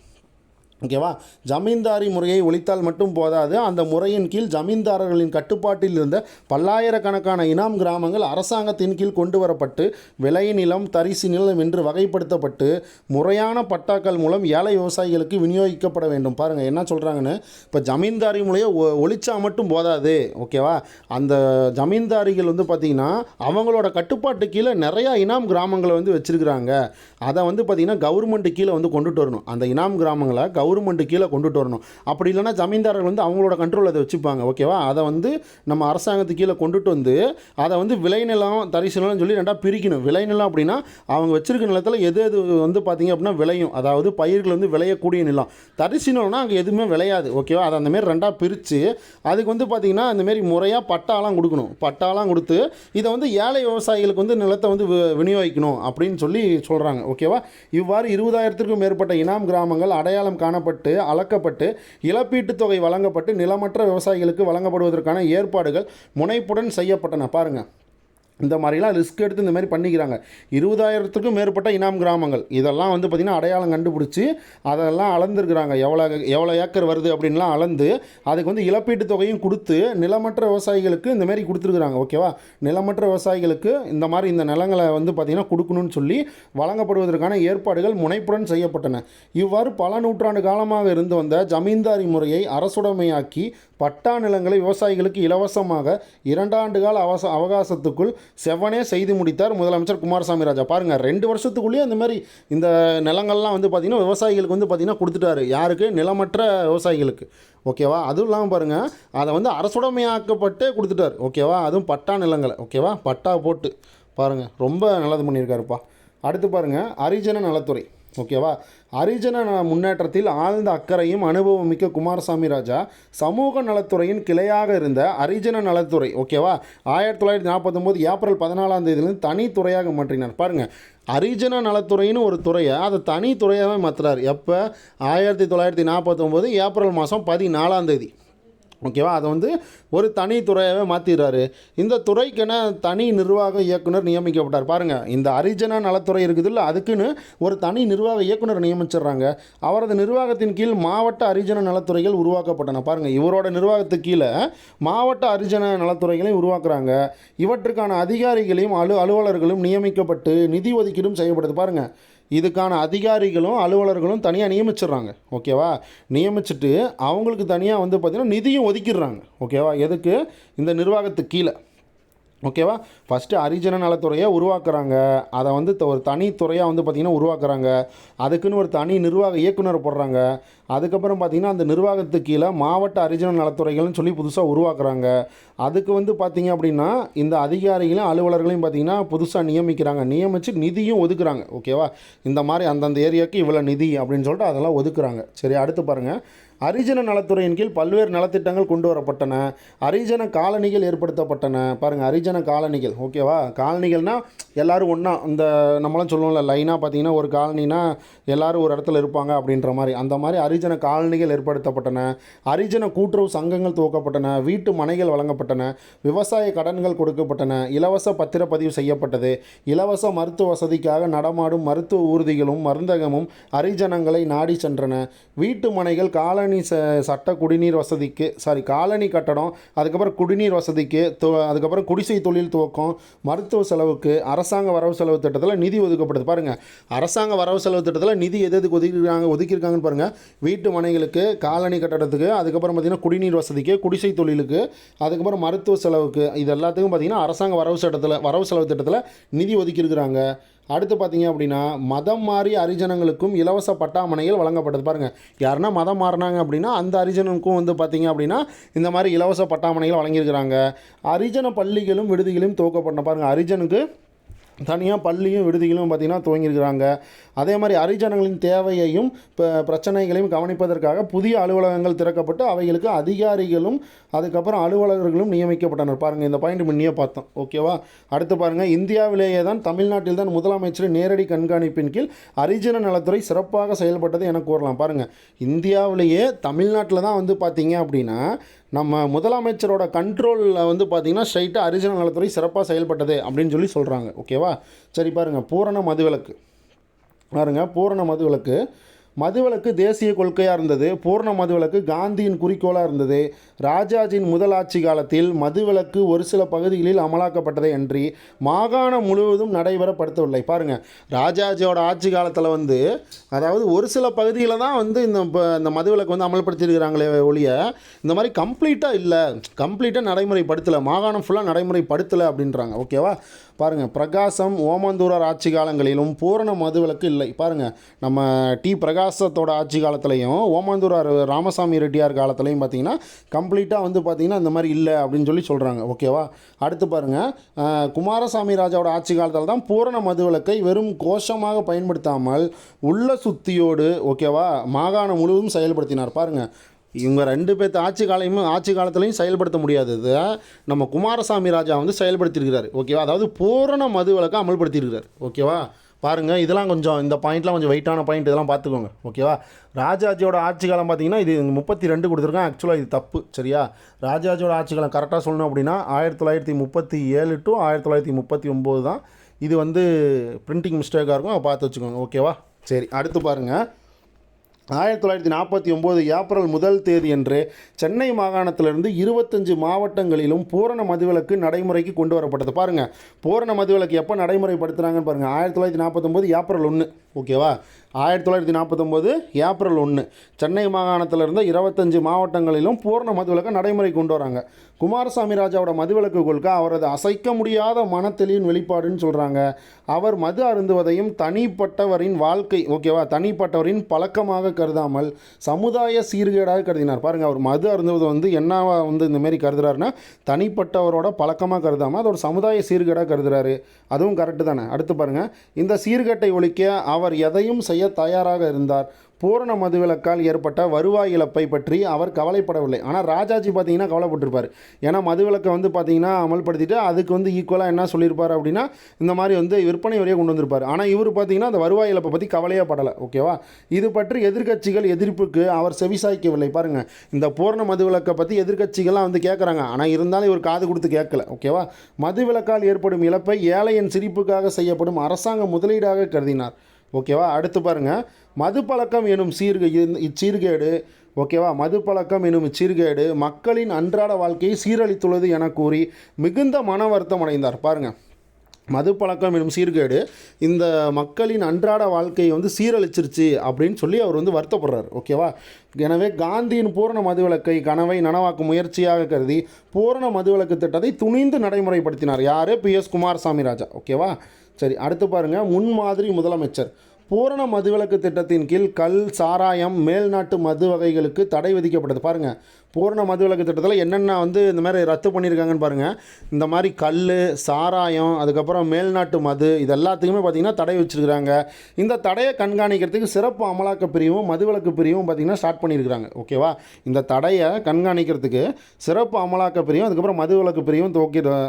ஓகேவா, ஜமீன்தாரி முறையை ஒழித்தால் மட்டும் போதாது, அந்த முறையின் கீழ் ஜமீன்தாரர்களின் கட்டுப்பாட்டில் இருந்த பல்லாயிரக்கணக்கான இனாம் கிராமங்கள் அரசாங்கத்தின் கீழ் கொண்டு வரப்பட்டு விளை நிலம், தரிசு நிலம் என்று வகைப்படுத்தப்பட்டு முறையான பட்டாக்கள் மூலம் ஏழை விவசாயிகளுக்கு விநியோகிக்கப்பட வேண்டும். பாருங்கள் என்ன சொல்கிறாங்கன்னு. இப்போ ஜமீன்தாரி முறையை ஒழிச்சா மட்டும் போதாது. ஓகேவா, அந்த ஜமீன்தாரிகள் வந்து பார்த்திங்கன்னா அவங்களோட கட்டுப்பாட்டு கீழே நிறையா இனாம் கிராமங்களை வந்து வச்சுருக்கிறாங்க. அதை வந்து பார்த்திங்கன்னா கவர்மெண்ட்டு கீழே வந்து கொண்டுட்டு வரணும். அந்த இனாம் கிராமங்களை கவர்மெண்ட்டு கீழே கொண்டுட்டு வரணும். அப்படி இல்லைனா ஜமீன்தாரர்கள் வந்து அவங்களோட கண்ட்ரோல் அதை வச்சுப்பாங்க. ஓகேவா, அதை வந்து நம்ம அரசாங்கத்து கீழே கொண்டுட்டு வந்து அதை வந்து விளைநிலம், தரிசு நிலம் சொல்லி ரெண்டாக பிரிக்கணும். விளைநிலம் அப்படின்னா அவங்க வச்சிருக்க நிலத்தில் எது எது வந்து பார்த்திங்க அப்படின்னா விளையும், அதாவது பயிர்கள் வந்து விளையக்கூடிய நிலம். தரிசு நிலம்னா அங்கே எதுவுமே விளையாது. ஓகேவா, அதை அந்தமாரி ரெண்டாக பிரித்து அதுக்கு வந்து பார்த்திங்கன்னா அந்தமாரி முறையாக பட்டாலாம் கொடுக்கணும். பட்டாலாம் கொடுத்து இதை வந்து ஏழை விவசாயிகளுக்கு வந்து நிலத்தை வந்து விநியோகிக்கணும் அப்படின்னு சொல்லி சொல்கிறாங்க. ஓகேவா, இவ்வாறு 20,000க்கும் மேற்பட்ட இனாம் கிராமங்கள் அடையாளம் காணப்பட்டு அளக்கப்பட்டு இழப்பீட்டுத் தொகை வழங்கப்பட்டு நிலமற்ற விவசாயிகளுக்கு வழங்கப்படுவதற்கான ஏற்பாடுகள் முனைப்புடன் செய்யப்பட்டன. பாருங்கள், இந்த மாதிரிலாம் ரிஸ்க் எடுத்து இந்த மாதிரி பண்ணிக்கிறாங்க. 20,000க்கும் மேற்பட்ட இனாம் கிராமங்கள் இதெல்லாம் வந்து பார்த்திங்கன்னா அடையாளம் கண்டுபிடிச்சி அதெல்லாம் அளந்துருக்குறாங்க. எவ்வளோ ஏக்கர் வருது அப்படின்லாம் அளந்து அதுக்கு வந்து இழப்பீட்டு தொகையும் கொடுத்து நிலமற்ற விவசாயிகளுக்கு இந்த மாதிரி கொடுத்துருக்குறாங்க. ஓகேவா, நிலமற்ற விவசாயிகளுக்கு இந்த மாதிரி இந்த நிலங்களை வந்து பார்த்திங்கன்னா கொடுக்கணும்னு சொல்லி வழங்கப்படுவதற்கான ஏற்பாடுகள் முனைப்புடன் செய்யப்பட்டன. இவ்வாறு பல நூற்றாண்டு காலமாக இருந்து வந்த ஜமீன்தாரி முறையை அரசுடைமையாக்கி பட்டா நிலங்களை விவசாயிகளுக்கு இலவசமாக 2 ஆண்டு கால அவகாசத்துக்குள் செவனே செய்து முடித்தார் முதலமைச்சர் குமாரசாமி ராஜா. பாருங்கள், 2 வருஷத்துக்குள்ளேயே அந்த மாதிரி இந்த நிலங்கள்லாம் வந்து பார்த்திங்கன்னா விவசாயிகளுக்கு வந்து பார்த்திங்கன்னா கொடுத்துட்டாரு. யாருக்கு? நிலமற்ற விவசாயிகளுக்கு. ஓகேவா, அதுவும் இல்லாமல் பாருங்கள், அதை வந்து அரசுடைமையாக்கப்பட்டே கொடுத்துட்டார். ஓகேவா, அதுவும் பட்டா நிலங்களை. ஓகேவா, பட்டா போட்டு பாருங்கள், ரொம்ப நல்லது பண்ணியிருக்காருப்பா. அடுத்து பாருங்கள், ஹரிஜன நலத்துறை. ஓகேவா, ஹரிஜன முன்னேற்றத்தில் ஆழ்ந்த அக்கறையும் அனுபவம் மிக்க குமாரசாமி ராஜா சமூக நலத்துறையின் கிளையாக இருந்த ஹரிஜன நலத்துறை ஓகேவா 1949 ஏப்ரல் 14ஆம் தேதியிலிருந்து தனி துறையாக மாற்றினார். பாருங்கள், ஹரிஜன நலத்துறைன்னு ஒரு துறையை அதை தனி துறையாகவே மாற்றுறார். எப்போ? 1949 ஏப்ரல் மாதம் 14ஆம் தேதி. ஓகேவா, அதை வந்து ஒரு தனி துறையாகவே மாற்றிடுறாரு. இந்த துறைக்கென தனி நிர்வாக இயக்குனர் நியமிக்கப்பட்டார். பாருங்கள், இந்த ஹரிஜன நலத்துறை இருக்குது இல்லை, அதுக்குன்னு ஒரு தனி நிர்வாக இயக்குனர் நியமிச்சிடுறாங்க. அவரது நிர்வாகத்தின் கீழ் மாவட்ட ஹரிஜன நலத்துறைகள் உருவாக்கப்பட்டன. பாருங்கள், இவரோட நிர்வாகத்துக்கு கீழே மாவட்ட ஹரிஜன நலத்துறைகளையும் உருவாக்குறாங்க. இவற்றுக்கான அதிகாரிகளையும் அலுவலர்களும் நியமிக்கப்பட்டு நிதி ஒதுக்கீடும் செய்யப்படுது. பாருங்கள், இதுக்கான அதிகாரிகளும் அலுவலர்களும் தனியாக நியமிச்சிடுறாங்க. ஓகேவா, நியமிச்சுட்டு அவங்களுக்கு தனியாக வந்து பார்த்திங்கன்னா நிதியும் ஒதுக்கிடுறாங்க. ஓகேவா, எதுக்கு? இந்த நிர்வாகத்துக்கு கீழே. ஓகேவா, ஃபஸ்ட்டு ஹரிஜன நலத்துறையை உருவாக்குறாங்க. அதை வந்து ஒரு தனி துறையாக வந்து பார்த்திங்கன்னா உருவாக்குறாங்க. அதுக்குன்னு ஒரு தனி நிர்வாக இயக்குனர் போடுறாங்க. அதுக்கப்புறம் பார்த்திங்கன்னா அந்த நிர்வாகத்துக்கு கீழே மாவட்ட ஹரிஜன நலத்துறைகள்னு சொல்லி புதுசாக உருவாக்குறாங்க. அதுக்கு வந்து பார்த்திங்க அப்படின்னா இந்த அதிகாரிகளையும் அலுவலர்களையும் பார்த்திங்கன்னா புதுசாக நியமிக்கிறாங்க. நியமித்து நிதியும் ஒதுக்குறாங்க. ஓகேவா, இந்த மாதிரி அந்தந்த ஏரியாவுக்கு இவ்வளோ நிதி அப்படின்னு சொல்லிட்டு அதெல்லாம் ஒதுக்குறாங்க. சரி, அடுத்து பாருங்கள், ஹரிஜன நலத்துறையின் கீழ் பல்வேறு நலத்திட்டங்கள் கொண்டு வரப்பட்டன. ஹரிஜன காலனிகள் ஏற்படுத்தப்பட்டன. பாருங்கள், ஹரிஜன காலனிகள். ஓகேவா, காலனிகள்னால் எல்லோரும் ஒன்றா இந்த நம்மளாம் சொல்லுவோம்ல லைனாக பார்த்திங்கன்னா ஒரு காலனினா எல்லோரும் ஒரு இடத்துல இருப்பாங்க அப்படின்ற மாதிரி, அந்த மாதிரி ஹரிஜன காலனிகள் ஏற்படுத்தப்பட்டன. ஹரிஜன கூட்டுறவு சங்கங்கள் துவக்கப்பட்டன. வீட்டு மனைகள் வழங்கப்பட்டன. விவசாய கடன்கள் கொடுக்கப்பட்டன. இலவச பத்திரப்பதிவு செய்யப்பட்டது. இலவச மருத்துவ வசதிக்காக நடமாடும் மருத்துவ ஊர்திகளும் மருந்தகமும் ஹரிஜனங்களை நாடி சென்றன. வீட்டு மனைகள் காலனி சட்ட குடிநீர் வசதிக்கு காலனி கட்டடம், அதுக்கப்புறம் குடிநீர் வசதிக்கு, அதுக்கப்புறம் குடிசை தொழில் துவக்கம், மருத்துவ செலவுக்கு அரசாங்க வரவு செலவு திட்டத்தில் நிதி ஒதுக்கப்படுது. பாருங்கள், அரசாங்க வரவு செலவு திட்டத்தில் நிதி எதுக்கு ஒதுக்கியிருக்காங்கன்னு பாருங்கள். வீட்டு மனைகளுக்கு, காலனி கட்டடத்துக்கு, அதுக்கப்புறம் பார்த்திங்கன்னா குடிநீர் வசதிக்கு, குடிசை தொழிலுக்கு, அதுக்கப்புறம் மருத்துவ செலவுக்கு, இது எல்லாத்துக்கும் பார்த்திங்கன்னா அரசாங்க வரவு செலவு திட்டத்தில் நிதி ஒதுக்கியிருக்கிறாங்க. அடுத்து பார்த்திங்க அப்படின்னா மதம் மாறி ஹரிஜனங்களுக்கும் இலவச பட்டாமனைகள் வழங்கப்பட்டது. பாருங்கள், யாருன்னா மதம் மாறினாங்க அப்படின்னா அந்த ஹரிஜனுக்கும் வந்து பார்த்திங்க அப்படின்னா இந்த மாதிரி இலவச பட்டாமனைகள் வழங்கியிருக்கிறாங்க. ஹரிஜன பள்ளிகளும் விடுதிகளும் துவக்கப்பட்டன. பாருங்கள், ஹரிஜனுக்கு தனியாக பள்ளியும் விடுதிகளும் பார்த்திங்கன்னா துவங்கியிருக்கிறாங்க. அதே மாதிரி ஹரிஜனங்களின் தேவையையும் பிரச்சனைகளையும் கவனிப்பதற்காக புதிய அலுவலகங்கள் திறக்கப்பட்டு அவைகளுக்கு அதிகாரிகளும் அதுக்கப்புறம் அலுவலகர்களும் நியமிக்கப்பட்டனர். பாருங்கள், இந்த பாயிண்ட் முன்னே பார்த்தோம். ஓகேவா? அடுத்து பாருங்கள், இந்தியாவிலேயே தான் தமிழ்நாட்டில் தான் முதலமைச்சர் நேரடி கண்காணிப்பின் கீழ் ஹரிஜன நலத்துறை சிறப்பாக செயல்பட்டது என கூறலாம். பாருங்கள், இந்தியாவிலேயே தமிழ்நாட்டில் தான் வந்து பார்த்திங்க அப்படின்னா நம்ம முதலமைச்சரோட கண்ட்ரோலில் வந்து பார்த்திங்கன்னா ஸ்ட்ரைட்டாக ஹரிஜன நலத்துறை சிறப்பாக செயல்பட்டது அப்படின்னு சொல்லி சொல்கிறாங்க. ஓகேவா? சரி, பாருங்கள், பூரண மதுவிலக்கு. பாருங்கள், பூரண மதுவிலக்கு. மதுவிலக்கு தேசிய கொள்கையாக இருந்தது. பூரண மதுவிலக்கு காந்தியின் குறிக்கோளாக இருந்தது. ராஜாஜியின் முதல் ஆட்சி காலத்தில் மதுவிலக்கு ஒரு சில பகுதிகளில் அமலாக்கப்பட்டதை அன்றி மாகாணம் முழுவதும் நடைபெறப்படுத்தவில்லை. பாருங்கள், ராஜாஜியோட ஆட்சி காலத்தில் வந்து அதாவது ஒரு சில பகுதியில் தான் வந்து இந்த மதுவிலக்கு வந்து அமல்படுத்தியிருக்கிறாங்களே ஒழிய இந்த மாதிரி கம்ப்ளீட்டாக நடைமுறைப்படுத்தலை, மாகாணம் ஃபுல்லாக நடைமுறைப்படுத்தலை அப்படின்றாங்க. ஓகேவா? பாருங்கள், பிரகாசம் ஓமந்தூரார் ஆட்சி காலங்களிலும் பூரண மதுவிலக்கு இல்லை. பாருங்கள், நம்ம பிரகாசத்தோட ஆட்சி காலத்துலையும் ஓமந்தூரார் ராமசாமி ரெட்டியார் காலத்துலையும் பார்த்திங்கன்னா கம்ப்ளீட்டாக வந்து பார்த்திங்கன்னா இந்த மாதிரி இல்லை அப்படின்னு சொல்லி சொல்கிறாங்க. ஓகேவா? அடுத்து பாருங்கள், குமாரசாமி ராஜாவோட ஆட்சி காலத்தில் தான் பூரண மதுவிலக்கை வெறும் கோஷமாக பயன்படுத்தாமல் உள்ள சுத்தியோடு, ஓகேவா, மாகாணம் முழுவதும் செயல்படுத்தினார். பாருங்கள், இவங்க 2 பேர்த்து ஆட்சி காலத்துலையும் செயல்படுத்த முடியாதது நம்ம குமாரசாமி ராஜா வந்து செயல்படுத்தியிருக்கிறார். ஓகேவா? அதாவது பூரண மதுவிலக்கை அமல்படுத்தியிருக்கிறார். ஓகேவா? பாருங்கள், இதெல்லாம் கொஞ்சம் இந்த பாயிண்ட்லாம் கொஞ்சம் வெயிட்டான பாயிண்ட், இதெல்லாம் பார்த்துக்கோங்க. ஓகேவா? ராஜாஜியோட ஆட்சி காலம் பார்த்திங்கன்னா இது 32 கொடுத்துருக்காங்க. ஆக்சுவலாக இது தப்பு. சரியா? ராஜாஜியோட ஆட்சி காலம் கரெக்டாக சொல்லணும் அப்படின்னா 1937 to 1939 தான். இது வந்து பிரிண்டிங் மிஸ்டேக்காக இருக்கும், அதை பார்த்து வச்சுக்கோங்க. ஓகேவா? சரி, அடுத்து பாருங்கள், 1949 ஏப்ரல் 1 அன்று சென்னை மாகாணத்திலிருந்து 25 மாவட்டங்களிலும் பூரண மதுவிலக்கு நடைமுறைக்கு கொண்டு வரப்பட்டது. பாருங்கள், பூரண மதுவிலக்கு எப்போ நடைமுறைப்படுத்துகிறாங்கன்னு பாருங்கள். 1949 ஏப்ரல் 1. ஓகேவா? 1949 ஏப்ரல் 1 சென்னை மாகாணத்திலிருந்து 25 மாவட்டங்களிலும் பூரண மதுவிலக்கை நடைமுறை கொண்டு வராங்க. குமாரசாமி ராஜாவோட மதுவிலக்கு கொள்கை அவரது அசைக்க முடியாத மனத்தெளியின் வெளிப்பாடுன்னு சொல்கிறாங்க. அவர் மது அருந்துவதையும் தனிப்பட்டவரின் வாழ்க்கை, ஓகேவா, தனிப்பட்டவரின் பழக்கமாக கருதாமல் சமுதாய சீர்கேடாக கருதினார். பாருங்கள், அவர் மது அருந்துவது வந்து என்னவா வந்து இந்தமாரி கருதுறாருன்னா தனிப்பட்டவரோட பழக்கமாக கருதாமல் அது ஒரு சமுதாய சீர்கேடாக கருதுறாரு. அதுவும் கரெக்டு தானே. அடுத்து பாருங்கள், இந்த சீர்கேட்டை ஒழிக்க அவர் எதையும் செய்ய தயாராக இருந்தார். பூரண மதுவிலக்கால் ஏற்பட்ட வருவாய் இழப்பை பற்றி அவர் கவலைப்படவில்லை. ஆனால் ராஜாஜி பார்த்திங்கன்னா கவலைப்பட்டிருப்பார். ஏன்னா மதுவிலக்கை வந்து பார்த்திங்கன்னா அமல்படுத்திட்டு அதுக்கு வந்து ஈக்குவலாக என்ன சொல்லியிருப்பார் அப்படின்னா இந்த மாதிரி வந்து விற்பனை வரையே கொண்டு வந்திருப்பார். ஆனால் இவர் பார்த்திங்கன்னா அந்த வருவாய் இழப்பை பற்றி கவலையே படலை. ஓகேவா? இது பற்றி எதிர்க்கட்சிகள் எதிர்ப்புக்கு அவர் செவிசாய்க்கவில்லை. பாருங்கள், இந்த பூரண மதுவிலக்கை பற்றி எதிர்க்கட்சிகள்லாம் வந்து கேட்குறாங்க. ஆனால் இருந்தாலும் இவர் காது கொடுத்து கேட்கல. ஓகேவா? மதுவிலக்கால் ஏற்படும் இழப்பை ஏழையின் சிரிப்புக்காக செய்யப்படும் அரசாங்க முதலீடாக கருதினார். ஓகேவா? அடுத்து பாருங்கள், மது பழக்கம் எனும் இச்சீர்கேடு, ஓகேவா, மது பழக்கம் எனும் இச்சீர்கேடு மக்களின் அன்றாட வாழ்க்கையை சீரழித்துள்ளது என கூறி மிகுந்த மன வருத்தம் அடைந்தார். பாருங்கள், மது பழக்கம் எனும் சீர்கேடு இந்த மக்களின் அன்றாட வாழ்க்கையை வந்து சீரழிச்சிருச்சு அப்படின்னு சொல்லி அவர் வந்து வருத்தப்படுறார். ஓகேவா? எனவே காந்தியின் பூரண மதுவிலக்கை கனவை நனவாக்கும் முயற்சியாக கருதி பூரண மதுவிலக்கு திட்டத்தை துணிந்து நடைமுறைப்படுத்தினார். யார்? PS குமாரசாமி ராஜா. ஓகேவா? சரி, அடுத்து பாருங்கள், முன்மாதிரி முதலமைச்சர். பூரண மதுவிலக்கு திட்டத்தின் கீழ் கல், சாராயம், மேல்நாட்டு மது வகைகளுக்கு தடை விதிக்கப்பட்டது. பாருங்கள், பூரண மதுவிலக்கு திட்டத்தில் என்னென்ன வந்து இந்த மாதிரி ரத்து பண்ணியிருக்காங்கன்னு பாருங்கள். இந்த மாதிரி கல், சாராயம், அதுக்கப்புறம் மேல்நாட்டு மது இது எல்லாத்துக்குமே பார்த்திங்கன்னா தடை வச்சுருக்கிறாங்க. இந்த தடையை கண்காணிக்கிறதுக்கு சிறப்பு அமலாக்க பிரிவும் மதுவிலக்கு பிரிவும் பார்த்திங்கன்னா ஸ்டார்ட் பண்ணியிருக்கிறாங்க. ஓகேவா? இந்த தடையை கண்காணிக்கிறதுக்கு சிறப்பு அமலாக்க பிரிவும் அதுக்கப்புறம் மதுவிலக்கு பிரிவும்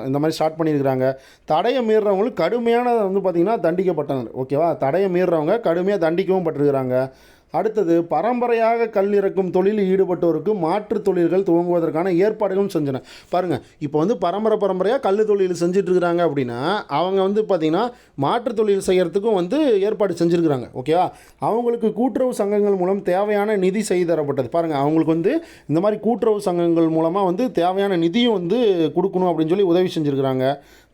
இந்த மாதிரி ஸ்டார்ட் பண்ணியிருக்கிறாங்க. தடையை மீறுறவங்களுக்கு கடுமையான வந்து பார்த்திங்கன்னா தண்டிக்கப்பட்டனர். ஓகேவா? தடையை மீறுறவங்க கடுமையாக தண்டிக்கவும் பட்டிருக்கிறாங்க. அடுத்தது, பரம்பரையாக கல் இறக்கும் தொழிலில் ஈடுபட்டோருக்கு மாற்று தொழில்கள் துவங்குவதற்கான ஏற்பாடுகளும் செஞ்சன. பாருங்கள், இப்போ வந்து பரம்பரையாக கல் தொழில் செஞ்சிட்ருக்கிறாங்க அப்படின்னா அவங்க வந்து பார்த்திங்கன்னா மாற்று தொழில் செய்கிறதுக்கும் வந்து ஏற்பாடு செஞ்சுருக்கிறாங்க. ஓகேவா? அவங்களுக்கு கூட்டுறவு சங்கங்கள் மூலம் தேவையான நிதி செய்து தரப்பட்டது. பாருங்கள், அவங்களுக்கு வந்து இந்த மாதிரி கூட்டுறவு சங்கங்கள் மூலமாக வந்து தேவையான நிதியும் வந்து கொடுக்கணும் அப்படின்னு சொல்லி உதவி செஞ்சுருக்கிறாங்க.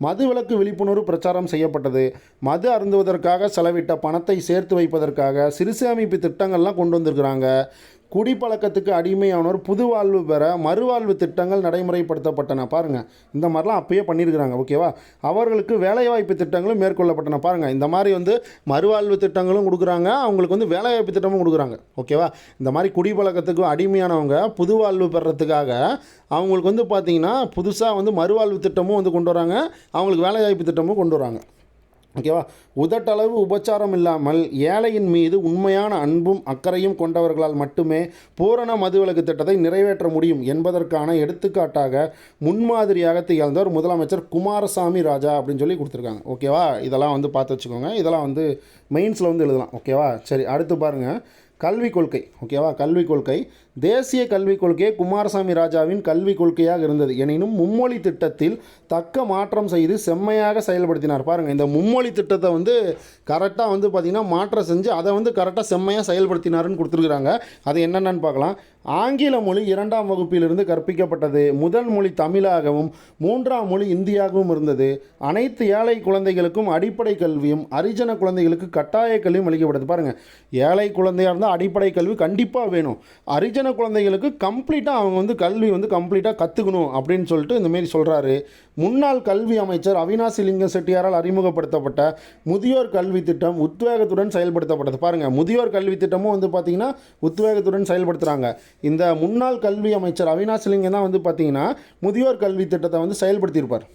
மதுவிலக்கு விழிப்புணர்வு பிரச்சாரம் செய்யப்பட்டது. மது அருந்துவதற்காக செலவிட்ட பணத்தை சேர்த்து வைப்பதற்காக சிறுசேமிப்பு திட்டங்கள்லாம் கொண்டு வந்திருக்கிறாங்க. குடிப்பழக்கத்துக்கு அடிமையானோர் புது வாழ்வு பெற மறுவாழ்வு திட்டங்கள் நடைமுறைப்படுத்தப்பட்டன. பாருங்கள், இந்த மாதிரிலாம் அப்பயே பண்ணியிருக்கிறாங்க. ஓகேவா? அவர்களுக்கு வேலைவாய்ப்பு திட்டங்களும் மேற்கொள்ளப்பட்டன. பாருங்கள், இந்த மாதிரி வந்து மறுவாழ்வு திட்டங்களும் கொடுக்குறாங்க, அவங்களுக்கு வந்து வேலைவாய்ப்பு திட்டமும் கொடுக்குறாங்க. ஓகேவா? இந்த மாதிரி குடிப்பழக்கத்துக்கு அடிமையானவங்க புது வாழ்வு பெறத்துக்காக அவங்களுக்கு வந்து பார்த்திங்கன்னா புதுசாக வந்து மறுவாழ்வு திட்டமும் வந்து கொண்டு வராங்க, அவங்களுக்கு வேலைவாய்ப்பு திட்டமும் கொண்டு வராங்க. ஓகேவா. உதட்டளவு உபச்சாரம் இல்லாமல் ஏழையின் மீது உண்மையான அன்பும் அக்கறையும் கொண்டவர்களால் மட்டுமே பூரண மதுவிலக்கு திட்டத்தை நிறைவேற்ற முடியும் என்பதற்கான எடுத்துக்காட்டாக முன்மாதிரியாக திகழ்ந்தவர் முதலமைச்சர் குமாரசாமி ராஜா அப்படின்னு சொல்லி கொடுத்துருக்காங்க. ஓகேவா. இதெல்லாம் வந்து பார்த்து வச்சுக்கோங்க. இதெல்லாம் வந்து மெயின்ஸில் வந்து எழுதலாம். ஓகேவா. சரி, அடுத்து பாருங்கள் கல்விக் கொள்கை. ஓகேவா. கல்விக் கொள்கை தேசிய கல்விக் கொள்கையே குமாரசாமி ராஜாவின் கல்விக் கொள்கையாக இருந்தது. எனினும் மும்மொழி திட்டத்தில் தக்க மாற்றம் செய்து செம்மையாக செயல்படுத்தினார். பாருங்கள், இந்த மும்மொழி திட்டத்தை வந்து கரெக்டாக வந்து பார்த்திங்கன்னா மாற்றம் செஞ்சு அதை வந்து கரெக்டாக செம்மையாக செயல்படுத்தினாருன்னு கொடுத்துருக்குறாங்க. அது என்னென்னு பார்க்கலாம். ஆங்கில மொழி 2ஆம் வகுப்பிலிருந்து கற்பிக்கப்பட்டது. முதல் மொழி தமிழாகவும் 3ஆம் மொழி இந்தியாகவும் இருந்தது. அனைத்து ஏழை குழந்தைகளுக்கும் அடிப்படை கல்வியும் அரிஜன குழந்தைகளுக்கு கட்டாய கல்வியும் அளிக்கப்பட்டது. பாருங்கள், ஏழை குழந்தையாக இருந்தால் அடிப்படை கல்வி கண்டிப்பாக வேணும். அரிஜன குழந்தைகளுக்கு கம்ப்ளீட்டாக அவங்க வந்து கல்வி வந்து கம்ப்ளீட்டாக கற்றுக்கணும் அப்படின்னு சொல்லிட்டு இந்தமாரி சொல்கிறாரு. முன்னாள் கல்வி அமைச்சர் அவினாசி லிங்கம் செட்டியாரால் அறிமுகப்படுத்தப்பட்ட முதியோர் கல்வி திட்டம் உத்வேகத்துடன் செயல்படுத்தப்பட்டது. பாருங்கள், முதியோர் கல்வி திட்டமும் வந்து பார்த்திங்கன்னா உத்வேகத்துடன் செயல்படுத்துகிறாங்க. இந்த முன்னாள் கல்வி அமைச்சர் அவினாசி லிங்கம் தான் வந்து பார்த்திங்கன்னா முதியோர் கல்வி திட்டத்தை வந்து செயல்படுத்தியிருப்பார்.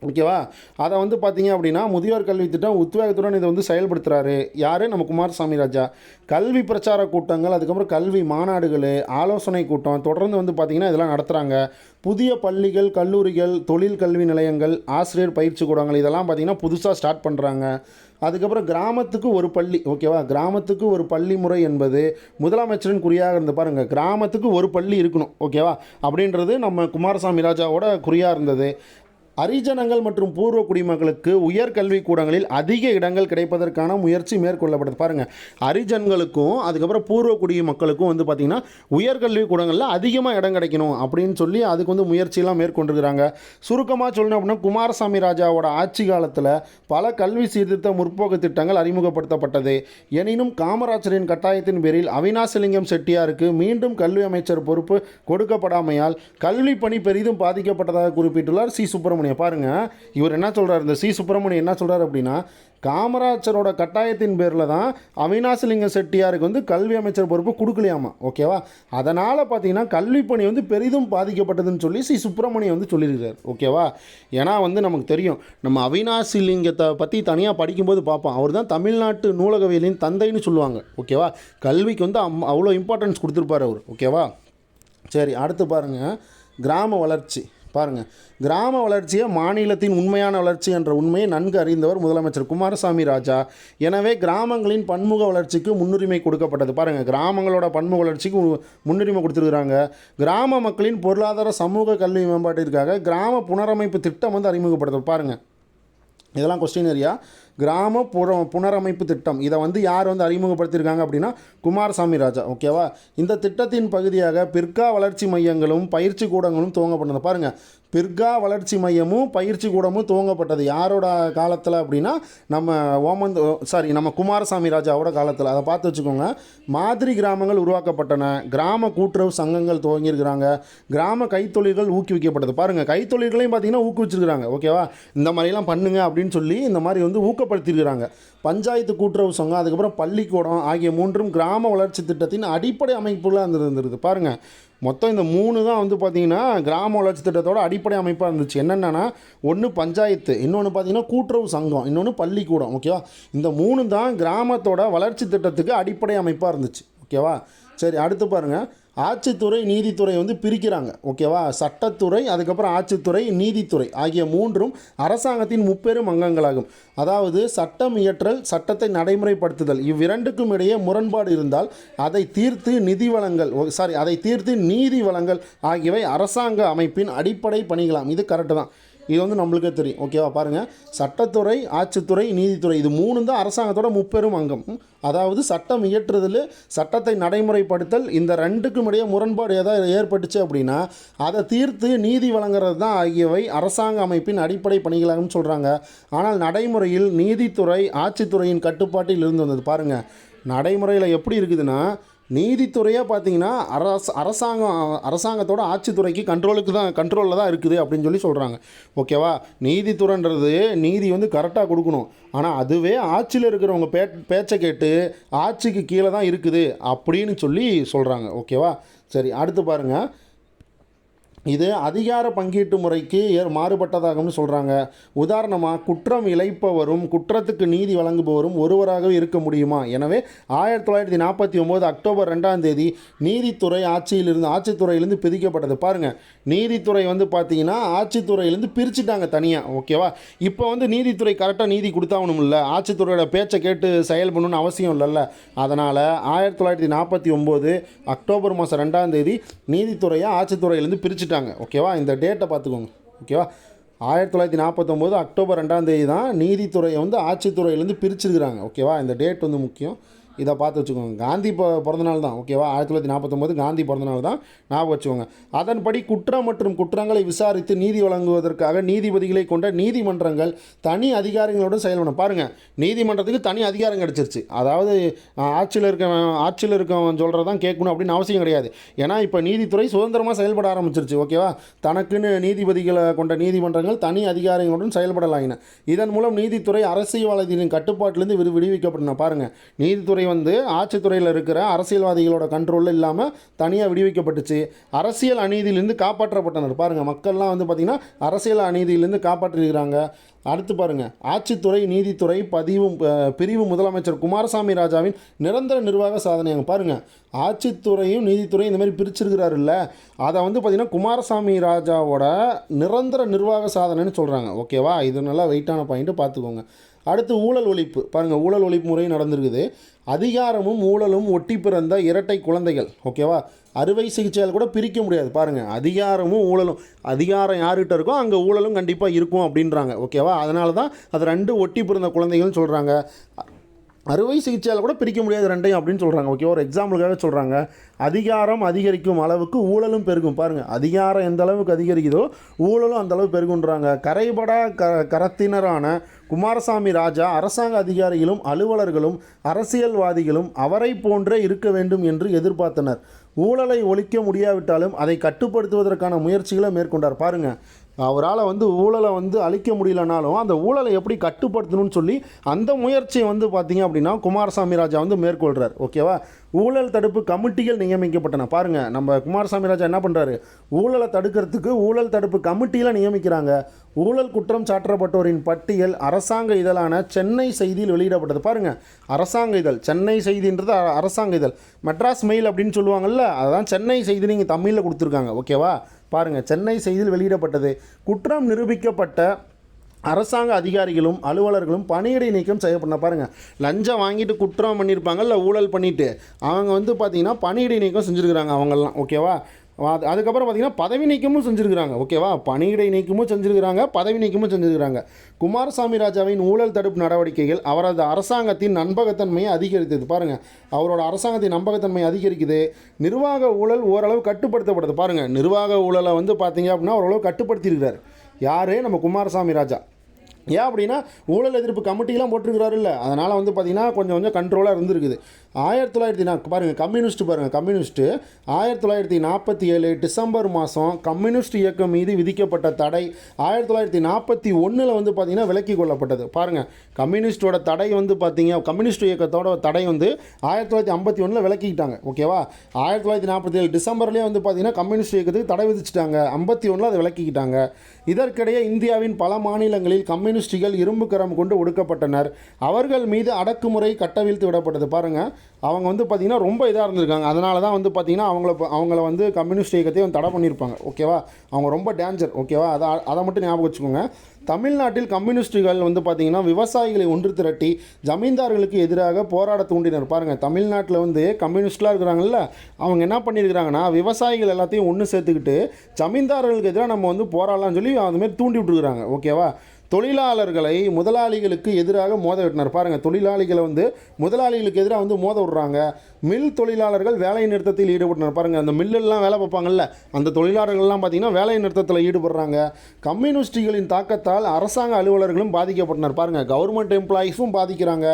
ஓகேவா. அதை வந்து பார்த்திங்க அப்படின்னா முதியோர் கல்வி திட்டம் உத்வேகத்துடன் இதை வந்து செயல்படுத்துகிறாரு யார், நம்ம குமாரசாமி ராஜா. கல்வி பிரச்சார கூட்டங்கள், அதுக்கப்புறம் கல்வி மாநாடுகள், ஆலோசனை கூட்டம் தொடர்ந்து வந்து பார்த்திங்கன்னா இதெல்லாம் நடத்துகிறாங்க. புதிய பள்ளிகள், கல்லூரிகள், தொழில் கல்வி நிலையங்கள், ஆசிரியர் பயிற்சி கூடங்கள் இதெல்லாம் பார்த்திங்கன்னா புதுசாக ஸ்டார்ட் பண்ணுறாங்க. அதுக்கப்புறம் கிராமத்துக்கு ஒரு பள்ளி. ஓகேவா. கிராமத்துக்கு ஒரு பள்ளி முறை என்பது முதலமைச்சரின் குறியாக இருந்து. பாருங்கள், கிராமத்துக்கு ஒரு பள்ளி இருக்கணும். ஓகேவா. அப்படின்றது நம்ம குமாரசாமி ராஜாவோட குறியாக இருந்தது. அரிஜனங்கள் மற்றும் பூர்வ குடிமக்களுக்கு உயர்கல்வி கூடங்களில் அதிக இடங்கள் கிடைப்பதற்கான முயற்சி மேற்கொள்ளப்படுது. பாருங்கள், அரிஜன்களுக்கும் அதுக்கப்புறம் பூர்வ குடிமக்களுக்கும் வந்து பார்த்திங்கன்னா உயர்கல்வி கூடங்களில் அதிகமாக இடம் கிடைக்கணும் அப்படின்னு சொல்லி அதுக்கு வந்து முயற்சியெல்லாம் மேற்கொண்டிருக்கிறாங்க. சுருக்கமாக சொல்லணும் அப்படின்னா குமாரசாமி ராஜாவோட ஆட்சி காலத்தில் பல கல்வி சீர்திருத்த முற்போக்கு திட்டங்கள் அறிமுகப்படுத்தப்பட்டது. எனினும் காமராஜரின் கட்டாயத்தின் பேரில் அவினாசிலிங்கம் செட்டியாருக்கு மீண்டும் கல்வி அமைச்சர் பொறுப்பு கொடுக்கப்படாமையால் கல்வி பணி பெரிதும் பாதிக்கப்பட்டதாக குறிப்பிட்டுள்ளார் சி. சுப்பிரமணியம். பாருங்கள், இவர் என்ன சொல்கிறார், இந்த சி. சுப்பிரமணியம் என்ன சொல்கிறார் அப்படின்னா காமராஜரோட கட்டாயத்தின் பேரில் தான் அவினாசிலிங்க செட்டியாருக்கு வந்து கல்வி அமைச்சர் பொறுப்பு கொடுக்கலையாமா. ஓகேவா. அதனால் பார்த்தீங்கன்னா கல்வி பணி வந்து பெரிதும் பாதிக்கப்பட்டதுன்னு சொல்லி சி. சுப்பிரமணியம் வந்து சொல்லியிருக்கிறார். ஓகேவா. ஏன்னா வந்து நமக்கு தெரியும், நம்ம அவினாசிலிங்கத்தை பற்றி தனியாக படிக்கும்போது பார்ப்போம். அவர் தான் தமிழ்நாட்டு நூலகவியலின் தந்தைன்னு சொல்லுவாங்க. ஓகேவா. கல்விக்கு வந்து அவ்வளோ இம்பார்ட்டன்ஸ் கொடுத்துருப்பார் அவர். ஓகேவா. சரி, அடுத்து பாருங்கள் கிராம வளர்ச்சி. பாருங்கள், கிராம வளர்ச்சியை மாநிலத்தின் உண்மையான வளர்ச்சி என்ற உண்மையை நன்கு அறிந்தவர் முதலமைச்சர் குமாரசாமி ராஜா. எனவே கிராமங்களின் பன்முக வளர்ச்சிக்கு முன்னுரிமை கொடுக்கப்பட்டது. பாருங்கள், கிராமங்களோட பன்முக வளர்ச்சிக்கு முன்னுரிமை கொடுத்துருக்குறாங்க. கிராம மக்களின் பொருளாதார சமூக கல்வி மேம்பாட்டிற்காக கிராம புனரமைப்பு திட்டம் வந்து அறிமுகப்படுத்தும். பாருங்கள், இதெல்லாம் கொஸ்டின் ஏரியா. கிராம புனரமைப்பு திட்டம் இதை வந்து யார் வந்து அறிமுகப்படுத்தியிருக்காங்க அப்படின்னா குமாரசாமி ராஜா. ஓகேவா. இந்த திட்டத்தின் பகுதியாக பிற்கா வளர்ச்சி மையங்களும் பயிற்சி கூடங்களும் துவங்கப்பட்டது. பாருங்கள், பிற்கா வளர்ச்சி மையமும் பயிற்சி கூடமும் துவங்கப்பட்டது யாரோட காலத்தில் அப்படின்னா நம்ம குமாரசாமி ராஜாவோட காலத்தில். அதை பார்த்து வச்சுக்கோங்க. மாதிரி கிராமங்கள் உருவாக்கப்பட்டன. கிராம கூட்டுறவு சங்கங்கள் துவங்கியிருக்கிறாங்க. கிராம கைத்தொழில்கள் ஊக்குவிக்கப்பட்டது. பாருங்கள், கைத்தொழில்களையும் பார்த்திங்கன்னா ஊக்குவிச்சிருக்கிறாங்க. ஓகேவா. இந்த மாதிரிலாம் பண்ணுங்க அப்படின்னு சொல்லி இந்த மாதிரி வந்து ஊக்கப்படுத்தியிருக்கிறாங்க. பஞ்சாயத்து கூட்டுறவு சங்கம், அதுக்கப்புறம் பள்ளிக்கூடம் ஆகிய மூன்றும் கிராம வளர்ச்சி திட்டத்தின் அடிப்படை அமைப்புலாம் இருந்திருக்கு. பாருங்கள், மொத்தம் இந்த 3 தான் வந்து பார்த்திங்கன்னா கிராம வளர்ச்சி திட்டத்தோட அடிப்படை அமைப்பாக இருந்துச்சு. என்னென்னா ஒன்று பஞ்சாயத்து, இன்னொன்று பார்த்திங்கன்னா கூட்டுறவு சங்கம், இன்னொன்று பள்ளிக்கூடம். ஓகேவா. இந்த 3 தான் கிராமத்தோட வளர்ச்சி திட்டத்துக்கு அடிப்படை அமைப்பாக இருந்துச்சு. ஓகேவா. சரி, அடுத்து பாருங்கள் ஆட்சித்துறை நீதித்துறை வந்து பிரிக்கிறாங்க. ஓகேவா. சட்டத்துறை, அதுக்கப்புறம் ஆட்சித்துறை, நீதித்துறை ஆகிய 3ம் அரசாங்கத்தின் முப்பெரும் அங்கங்களாகும். அதாவது சட்டம் இயற்றல், சட்டத்தை நடைமுறைப்படுத்துதல் இவ்விரண்டுக்கும் இடையே முரண்பாடு இருந்தால் அதை தீர்த்து நீதி வழங்கல் ஆகியவை அரசாங்க அமைப்பின் அடிப்படை பணிகளாம். இது கரெக்டு தான். இது வந்து நம்மளுக்கே தெரியும். ஓகேவா. பாருங்கள், சட்டத்துறை, ஆட்சித்துறை, நீதித்துறை இது 3 தான் அரசாங்கத்தோட முப்பெரும் அங்கம். அதாவது சட்டம் இயற்றுதல், சட்டத்தை நடைமுறைப்படுத்தல் இந்த 2க்கும் இடையே முரண்பாடு ஏதாவது ஏற்பட்டுச்சு அப்படின்னா அதை தீர்த்து நீதி வழங்குறது தான் ஆகியவை அரசாங்க அமைப்பின் அடிப்படை பணிகளாகவும் சொல்கிறாங்க. ஆனால் நடைமுறையில் நீதித்துறை ஆட்சித்துறையின் கட்டுப்பாட்டில் இருந்து வந்தது. பாருங்கள், நடைமுறையில் எப்படி இருக்குதுன்னா நீதித்துறையாக பார்த்தீங்கன்னா அரசாங்கத்தோட ஆட்சித்துறைக்கு கண்ட்ரோலில் தான் இருக்குது அப்படின்னு சொல்லி சொல்கிறாங்க. ஓகேவா. நீதித்துறைன்றது நீதி வந்து கரெக்டாக கொடுக்கணும். ஆனால் அதுவே ஆட்சியில் இருக்கிறவங்க பேச்சை கேட்டு ஆட்சிக்கு கீழே தான் இருக்குது அப்படின்னு சொல்லி சொல்கிறாங்க. ஓகேவா. சரி, அடுத்து பாருங்கள் இது அதிகார பங்கீட்டு முறைக்கு மாறுபட்டதாகும்னு சொல்கிறாங்க. உதாரணமாக குற்றம் இழைப்பவரும் குற்றத்துக்கு நீதி வழங்குபவரும் ஒருவராகவே இருக்க முடியுமா? எனவே 1949 அக்டோபர் 2ஆம் தேதி நீதித்துறை ஆட்சித்துறையிலிருந்து பிரிக்கப்பட்டது. பாருங்கள், நீதித்துறை வந்து பார்த்தீங்கன்னா ஆட்சித்துறையிலேருந்து பிரிச்சுட்டாங்க தனியாக. ஓகேவா? இப்போ வந்து நீதித்துறை கரெக்டாக நீதி கொடுத்தாகணும் இல்லை, ஆட்சித்துறையோட பேச்சை கேட்டு செயல்படணும்னு அவசியம் இல்லைல்ல. அதனால் 1949 அக்டோபர் மாதம் 2ஆம் தேதி நீதித்துறையை ஆட்சித்துறையிலேருந்து பிரிச்சுட்டாங்க. ஓகேவா? இந்த டேட்டை பார்த்துக்கோங்க. ஓகேவா? 1949 அக்டோபர் 2ஆம் தேதி தான் நீதித்துறையை வந்து ஆட்சித்துறையிலேருந்து பிரிச்சிருக்கிறாங்க. ஓகேவா? இந்த டேட் வந்து முக்கியம், இதை பார்த்து வச்சுக்கோங்க. காந்தி பிறந்தநாள் தான். ஓகேவா? 1949 காந்தி பிறந்தநாள் தான், ஞாபகம் வச்சுக்கோங்க. அதன்படி குற்றம் மற்றும் குற்றங்களை விசாரித்து நீதி வழங்குவதற்காக நீதிபதிகளை கொண்ட நீதிமன்றங்கள் தனி அதிகாரங்களோடு செயல்படும். பாருங்கள், நீதிமன்றத்துக்கு தனி அதிகாரம் கிடச்சிருச்சு. அதாவது ஆட்சியில் இருக்கவன் சொல்கிறது தான் கேட்கணும் அப்படின்னு அவசியம் கிடையாது. ஏன்னா இப்போ நீதித்துறை சுதந்திரமாக செயல்பட ஆரம்பிச்சிருச்சு. ஓகேவா? தனக்குன்னு நீதிபதிகளை கொண்ட நீதிமன்றங்கள் தனி அதிகாரங்களுடன் செயல்படலாயின. இதன் மூலம் நீதித்துறை அரசியல்வாதிகளின் கட்டுப்பாட்டிலிருந்து விடுவிக்கப்பட்டன. பாருங்கள், நீதித்துறை வந்து ஆட்சித்துறையில் இருக்கிற அரசியல்வாதிகளோட கண்ட்ரோலில் இல்லாமல் தனியாக விடுவிக்கப்பட்டுச்சு. அரசியல் அநீதியிலிருந்து காப்பாற்றப்பட்டனர். பாருங்கள், மக்கள்லாம் வந்து பார்த்திங்கன்னா அரசியல் அநீதியிலிருந்து காப்பாற்றிருக்கிறாங்க. அடுத்து பாருங்கள், ஆட்சித்துறை நீதித்துறை பிரிவு முதலமைச்சர் குமாரசாமி ராஜாவின் நிரந்தர நிர்வாக சாதனையாங்க. பாருங்கள், ஆட்சித்துறையும் நீதித்துறையும் இந்த மாதிரி பிரிச்சிருக்கிறாருல்ல, அதை வந்து பார்த்திங்கன்னா குமாரசாமி ராஜாவோட நிரந்தர நிர்வாக சாதனைன்னு சொல்கிறாங்க. ஓகேவா? இது நல்லா வெயிட்டான பாயிண்ட்டு, பார்த்துக்கோங்க. அடுத்து ஊழல் ஒழிப்பு. பாருங்கள், ஊழல் ஒழிப்பு முறை நடந்திருக்குது. அதிகாரமும் ஊழலும் ஒட்டி பிறந்த இரட்டை குழந்தைகள். ஓகேவா? அறுவை சிகிச்சையால் கூட பிரிக்க முடியாது. பாருங்கள், அதிகாரமும் ஊழலும், அதிகாரம் யார்கிட்ட இருக்கோ அங்கே ஊழலும் கண்டிப்பாக இருக்கும் அப்படின்றாங்க. ஓகேவா? அதனால தான் அது ரெண்டு ஒட்டி பிறந்த குழந்தைகள்னு சொல்கிறாங்க. அறுவை சிகிச்சையால் கூட பிரிக்க முடியாது ரெண்டையும் அப்படின்னு சொல்கிறாங்க. ஓகே, ஒரு எக்ஸாம்பிளுக்காக சொல்கிறாங்க. அதிகாரம் அதிகரிக்கும் அளவுக்கு ஊழலும் பெருகும். பாருங்கள், அதிகாரம் எந்த அளவுக்கு அதிகரிக்குதோ ஊழலும் அந்த அளவு பெருகுன்றாங்க. கரைபடா கரத்தினரான குமாரசாமி ராஜா அரசாங்க அதிகாரிகளும் அலுவலர்களும் அரசியல்வாதிகளும் அவரை போன்றே இருக்க வேண்டும் என்று எதிர்பார்த்தனர். ஊழலை ஒழிக்க முடியாவிட்டாலும் அதை கட்டுப்படுத்துவதற்கான முயற்சிகளை மேற்கொண்டார். பாருங்கள், அவரால் வந்து ஊழலை வந்து அழிக்க முடியலனாலும் அந்த ஊழலை எப்படி கட்டுப்படுத்தணும்னு சொல்லி அந்த முயற்சியை வந்து பார்த்திங்க அப்படின்னா குமாரசாமி ராஜா வந்து மேற்கொள்கிறார். ஓகேவா? ஊழல் தடுப்பு கமிட்டிகள் நியமிக்கப்பட்டன. பாருங்கள், நம்ம குமாரசாமி ராஜா என்ன பண்ணுறாரு, ஊழலை தடுக்கிறதுக்கு ஊழல் தடுப்பு கமிட்டியில் நியமிக்கிறாங்க. ஊழல் குற்றம் சாட்டப்பட்டோரின் பட்டியல் அரசாங்க இதழான சென்னை செய்தியில் வெளியிடப்பட்டது. பாருங்கள், அரசாங்க இதழ், சென்னை செய்தின்றது அரசாங்க இதழ். மெட்ராஸ் மெயில் அப்படின்னு சொல்லுவாங்கள்ல, அதுதான் சென்னை செய்தி நீங்கள் தமிழில் கொடுத்துருக்காங்க. ஓகேவா? பாருங்கள், சென்னை செய்தியில் வெளியிடப்பட்டது. குற்றம் நிரூபிக்கப்பட்ட அரசாங்க அதிகாரிகளும் அலுவலர்களும் பணியிடை நீக்கம் செய்யப்பட்ட. பாருங்கள், லஞ்சம் வாங்கிட்டு குற்றம் பண்ணியிருப்பாங்கல்ல, ஊழல் பண்ணிவிட்டு அவங்க வந்து பார்த்திங்கன்னா பணியிடை நீக்கம் செஞ்சுருக்கிறாங்க அவங்கெல்லாம். ஓகேவா? அதுக்கப்புறம் பார்த்திங்கன்னா பதவி நீக்கமும் செஞ்சுருக்கிறாங்க. ஓகேவா? பணியிடை நீக்கமும் செஞ்சுருக்கிறாங்க, பதவி நீக்கமும் செஞ்சுருக்கிறாங்க. குமாரசாமி ராஜாவின் ஊழல் தடுப்பு நடவடிக்கைகள் அவரது அரசாங்கத்தின் நம்பகத்தன்மையை அதிகரித்தது. பாருங்கள், அவரோட அரசாங்கத்தின் நம்பகத்தன்மையை அதிகரிக்குது. நிர்வாக ஊழல் ஓரளவு கட்டுப்படுத்தப்படுது. பாருங்கள், நிர்வாக ஊழலை வந்து பார்த்திங்க அப்படின்னா ஓரளவு கட்டுப்படுத்தியிருக்கிறார். யார்? நம்ம குமாரசாமி ராஜா. ஏன் அப்படின்னா ஊழல் எதிர்ப்பு கமிட்டிலாம் போட்டிருக்கிறாரு இல்லை, அதனால் வந்து பார்த்திங்கன்னா கொஞ்சம் கண்ட்ரோலாக இருந்திருக்குது. 1940 பாருங்கள், கம்யூனிஸ்ட்டு 1947 டிசம்பர் மாதம் கம்யூனிஸ்ட் இயக்கம் மீது விதிக்கப்பட்ட தடை 1941 வந்து பார்த்திங்கன்னா விலக்கி கொள்ளப்பட்டது. பாருங்கள், கம்யூனிஸ்டோட தடை வந்து பார்த்திங்க, கம்யூனிஸ்ட் இயக்கத்தோட தடை வந்து 1951 விலக்கிக்கிட்டாங்க. ஓகேவா? 1947 டிசம்பர்லேயே வந்து பார்த்திங்கன்னா கம்யூனிஸ்ட் இயக்கத்துக்கு தடை விதிச்சிட்டாங்க. 51 அதை விலக்கிக்கிட்டாங்க. இதற்கிடையே இந்தியாவின் பல மாநிலங்களில் கம்யூனிஸ்டுகள் இரும்பு கரம் கொண்டு ஒடுக்கப்பட்டனர். அவர்கள் மீது அடக்குமுறை கட்டவிழ்த்து விடப்பட்டது. பாருங்கள், அவங்க வந்து பார்த்திங்கன்னா ரொம்ப இதாக இருந்திருக்காங்க. அதனால தான் வந்து பார்த்திங்கன்னா அவங்கள வந்து கம்யூனிஸ்ட் இயக்கத்தையும் தடை பண்ணியிருப்பாங்க. ஓகேவா? அவங்க ரொம்ப டேஞ்சர். ஓகேவா? அதை மட்டும் ஞாபகம் வச்சுக்கோங்க. தமிழ்நாட்டில் கம்யூனிஸ்டுகள் வந்து பார்த்திங்கன்னா விவசாயிகளை ஒன்று திரட்டி ஜமீன்தார்களுக்கு எதிராக போராட தூண்டினர். பாருங்கள், தமிழ்நாட்டில் வந்து கம்யூனிஸ்ட்லாம் இருக்கிறாங்கல்ல, அவங்க என்ன பண்ணியிருக்கிறாங்கன்னா விவசாயிகள் எல்லாத்தையும் ஒன்று சேர்த்துக்கிட்டு ஜமீன்தார்களுக்கு எதிராக நம்ம வந்து போராடலாம்னு சொல்லி அதுமாரி தூண்டி விட்டுருக்குறாங்க. ஓகேவா? தொழிலாளர்களை முதலாளிகளுக்கு எதிராக மோத விட்டினார். பாருங்கள், தொழிலாளிகளை வந்து முதலாளிகளுக்கு எதிராக வந்து மோத விடுறாங்க. மில் தொழிலாளர்கள் வேலை நிறுத்தத்தில் ஈடுபட்டனர். பாருங்கள், அந்த மில்லெல்லாம் வேலை பார்ப்பாங்கல்ல, அந்த தொழிலாளர்கள்லாம் பார்த்திங்கன்னா வேலை நிறுத்தத்தில் ஈடுபடுறாங்க. கம்யூனிஸ்டுகளின் தாக்கத்தால் அரசாங்க அலுவலர்களும் பாதிக்கப்பட்டனர். பாருங்கள், கவர்மெண்ட் எம்ப்ளாயீஸும் பாதிக்கிறாங்க.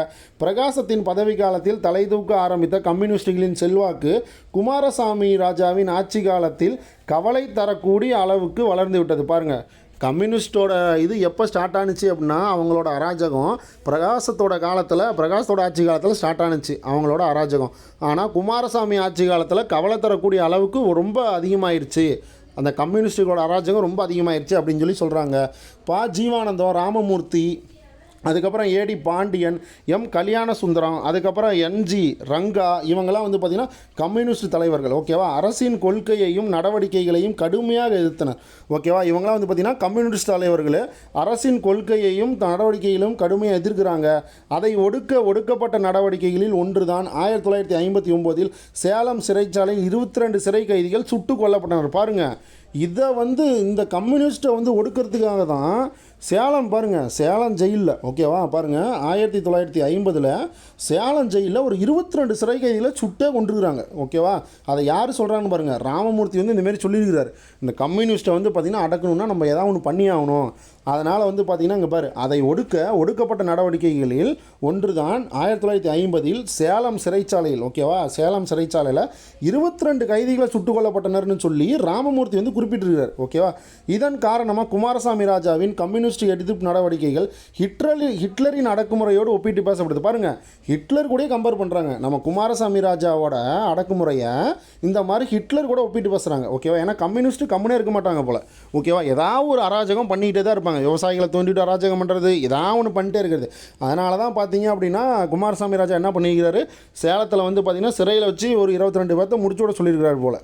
பிரகாசத்தின் பதவி காலத்தில் தலை தூக்க ஆரம்பித்த கம்யூனிஸ்டுகளின் செல்வாக்கு குமாரசாமி ராஜாவின் ஆட்சி காலத்தில் கவலை தரக்கூடிய அளவுக்கு வளர்ந்து விட்டது. பாருங்கள், கம்யூனிஸ்டோட இது எப்போ ஸ்டார்ட் ஆணுச்சு அப்படின்னா அவங்களோட அராஜகம் பிரகாசத்தோட ஆட்சி காலத்தில் ஸ்டார்ட் ஆணுச்சு அவங்களோட அராஜகம். ஆனால் குமாரசாமி ஆட்சி காலத்தில் கவலை தரக்கூடிய அளவுக்கு ரொம்ப அதிகமாகிடுச்சு அந்த கம்யூனிஸ்டுகளோட அராஜகம் ரொம்ப அதிகமாகிடுச்சு அப்படின்னு சொல்லி சொல்கிறாங்க. ஜீவானந்தம், ராமமூர்த்தி, அதுக்கப்புறம் ஏடி பாண்டியன், எம் கல்யாண சுந்தரம், அதுக்கப்புறம் என்ஜி ரங்கா, இவங்கெல்லாம் வந்து பார்த்திங்கன்னா கம்யூனிஸ்ட் தலைவர்கள். ஓகேவா, அரசின் கொள்கையையும் நடவடிக்கைகளையும் கடுமையாக எதிர்த்தனர். ஓகேவா, இவங்கெல்லாம் வந்து பார்த்திங்கன்னா கம்யூனிஸ்ட் தலைவர்கள், அரசின் கொள்கையையும் நடவடிக்கைகளும் கடுமையாக எதிர்க்கிறாங்க. அதை ஒடுக்கப்பட்ட நடவடிக்கைகளில் ஒன்று தான் 1959 சேலம் சிறைச்சாலையில் 22 சிறை கைதிகள் சுட்டு கொல்லப்பட்டனர். பாருங்கள், இதை வந்து இந்த கம்யூனிஸ்ட்டை வந்து ஒடுக்கிறதுக்காக தான் சேலம், பாருங்கள், சேலம் ஜெயிலில், ஓகேவா, பாருங்கள், 1950 சேலம் ஜெயிலில் ஒரு 22 சிறை கைதிகளை சுட்டே கொண்டுருக்குறாங்க. ஓகேவா, அதை யார் சொல்கிறாங்கன்னு பாருங்கள். ராமமூர்த்தி வந்து இந்தமாரி சொல்லியிருக்கிறார், இந்த கம்யூனிஸ்ட்டை வந்து பார்த்திங்கன்னா அடக்கணும்னா நம்ம ஏதாவது ஒன்று பண்ணி ஆகணும். அதனால் வந்து பார்த்திங்கன்னா இங்கே பாரு, அதை ஒடுக்கப்பட்ட நடவடிக்கைகளில் ஒன்று தான் 1950 சேலம் சிறைச்சாலையில், ஓகேவா, சேலம் சிறைச்சாலையில் 22 கைதிகளை சுட்டுக் கொல்லப்பட்டனர்னு சொல்லி ராமமூர்த்தி வந்து குறிப்பிட்டிருக்கிறார். ஓகேவா, இதன் காரணமாக குமாரசாமி ராஜாவின் கம்யூனிஸ்ட் எதிர்ப்பு நடவடிக்கைகள் ஹிட்லரின் அடக்குமுறையோடு ஒப்பிட்டு பேசப்படுது. பாருங்கள், ஹிட்லர் கூட கம்பேர் பண்ணுறாங்க. நம்ம குமாரசாமி ராஜாவோட அடக்குமுறையை இந்த மாதிரி ஹிட்லர் கூட ஒப்பிட்டு பேசுகிறாங்க. ஓகேவா, ஏன்னா கம்யூனிஸ்ட்டு கம்முனே இருக்க மாட்டாங்க போல். ஓகேவா, ஏதாவது ஒரு அராஜகம் பண்ணிகிட்டே தான் இருப்பாங்க. விவசாயிகளை தோண்டிட்டு அராஜகம் பண்ணுறது, ஏதாவது ஒன்று பண்ணிட்டே இருக்கிறது. அதனால தான் பார்த்தீங்க அப்படின்னா குமாரசாமி ராஜா என்ன பண்ணியிருக்கிறாரு, சேலத்தில் வந்து பார்த்திங்கன்னா சிறையில் வச்சு ஒரு 22 பேர்த்த முடிச்சு விட சொல்லியிருக்கிறார் போல்.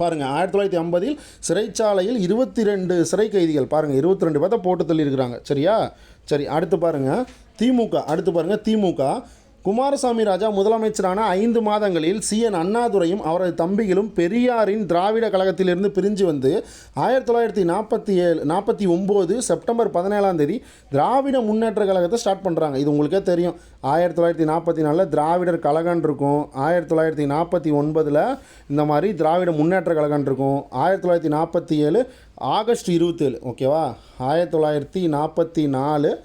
பாருங்கள், 1950 சிறைச்சாலையில் 22 சிறை கைதிகள், பாருங்கள், 22 பேர்த்த போட்டு தள்ளியிருக்கிறாங்க. சரியா, சரி, அடுத்து பாருங்கள், திமுக குமாரசாமி ராஜா முதலமைச்சரான 5 மாதங்களில் CN அண்ணாதுரையும் அவரது தம்பிகளும் பெரியாரின் திராவிட கழகத்திலிருந்து பிரிஞ்சு வந்து 1949 செப்டம்பர் 17 திராவிட முன்னேற்ற கழகத்தை ஸ்டார்ட் பண்ணுறாங்க. இது உங்களுக்கே தெரியும். 1944 திராவிடர் கழகம் இருக்கும், 1949 இந்த மாதிரி திராவிட முன்னேற்ற கழகம் இருக்கும், 1947 ஆகஸ்ட் 27, ஓகேவா, 1944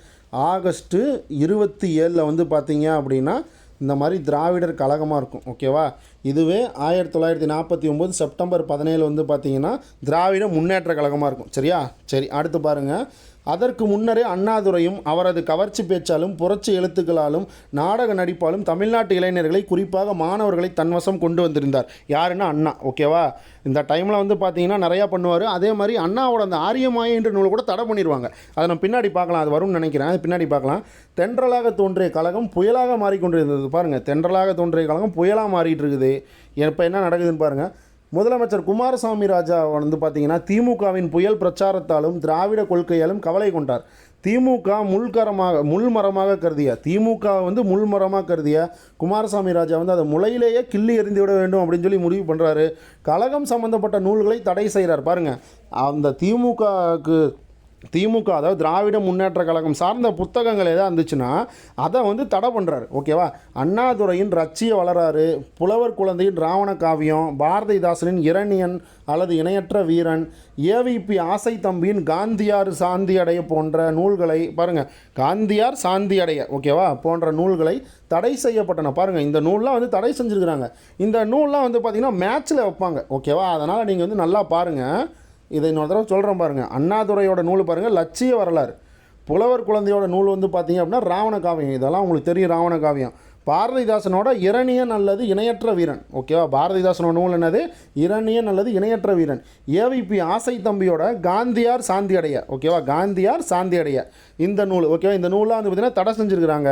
ஆகஸ்ட்டு 27 வந்து பார்த்தீங்க அப்படின்னா இந்த மாதிரி திராவிடர் கழகமாக இருக்கும். ஓகேவா, இதுவே 1949 செப்டம்பர் 17 வந்து பார்த்திங்கன்னா திராவிட முன்னேற்ற கழகமாக இருக்கும். சரியா, சரி, அடுத்து பாருங்கள். அதற்கு முன்னரே அண்ணாதுரையும் அவரது கவர்ச்சி பேச்சாலும் புரட்சி எழுத்துக்களாலும் நாடக நடிப்பாலும் தமிழ்நாட்டு இளைஞர்களை, குறிப்பாக மாணவர்களை தன்வசம் கொண்டு வந்திருந்தார். யாருன்னா அண்ணா. ஓகேவா, இந்த டைமில் வந்து பார்த்தீங்கன்னா நிறையா பண்ணுவார். அதே மாதிரி அண்ணாவோட அந்த ஆரியமாயை என்ற நூலை கூட தடை பண்ணிடுவாங்க. அதை நம்ம பின்னாடி பார்க்கலாம், அது வரும்னு நினைக்கிறேன், அது பின்னாடி பார்க்கலாம். தென்றலாக தோன்றிய கழகம் புயலாக மாறிக்கொண்டிருந்தது. பாருங்கள், தென்றலாக தோன்றிய கழகம் புயலாக மாறிட்டு இருக்குது. இப்போ என்ன நடக்குதுன்னு பாருங்கள். முதலமைச்சர் குமாரசாமி ராஜா வந்து பார்த்திங்கன்னா திமுகவின் புயல் பிரச்சாரத்தாலும் திராவிட கொள்கையாலும் கவலை கொண்டார். திமுக முள்மரமாக கருதிய குமாரசாமி ராஜா வந்து அதை முளையிலேயே கிள்ளி எறிந்து விட வேண்டும் அப்படின்னு சொல்லி முடிவு பண்ணுறாரு. கழகம் சம்மந்தப்பட்ட நூல்களை தடை செய்கிறார். பாருங்கள், அந்த திமுக அதாவது திராவிட முன்னேற்ற கழகம் சார்ந்த புத்தகங்கள் எதாவது இருந்துச்சுன்னா அதை வந்து தடை பண்ணுறாரு. ஓகேவா, அண்ணாதுரையின் ரட்சிய வளராறு, புலவர் குழந்தையின் ராவண காவியம், பாரதிதாசனின் இரணியன் அல்லது இணையற்ற வீரன், ஏவிபி ஆசை தம்பியின் காந்தியார் சாந்தி அடைய போன்ற நூல்களை, பாருங்கள், காந்தியார் சாந்தி அடைய, ஓகேவா, போன்ற நூல்களை தடை செய்யப்பட்டன. பாருங்கள், இந்த நூல்லாம் வந்து தடை செஞ்சுருக்கிறாங்க. இந்த நூல்லாம் வந்து பார்த்திங்கன்னா மேட்ச்சில் வைப்பாங்க. ஓகேவா, அதனால் நீங்கள் வந்து நல்லா பாருங்கள். இதை இன்னொரு தடவை சொல்கிறேன் பாருங்கள். அண்ணாதுரையோட நூல் பாருங்கள், லட்சிய வரலாறு. புலவர் குழந்தையோட நூல் வந்து பார்த்திங்க அப்படின்னா ராவண காவியம், இதெல்லாம் உங்களுக்கு தெரியும், ராவண காவியம். பாரதிதாசனோட இரணியன் அல்லது இணையற்ற வீரன். ஓகேவா, பாரதிதாசனோட நூல் என்னது, இரணியன் அல்லது இணையற்ற வீரன். ஏவிபி ஆசை தம்பியோட காந்தியார் சாந்தி அடைய, ஓகேவா, காந்தியார் சாந்தி அடைய இந்த நூல். ஓகேவா, இந்த நூலாக வந்து பார்த்திங்கன்னா தடை செஞ்சுருக்கிறாங்க.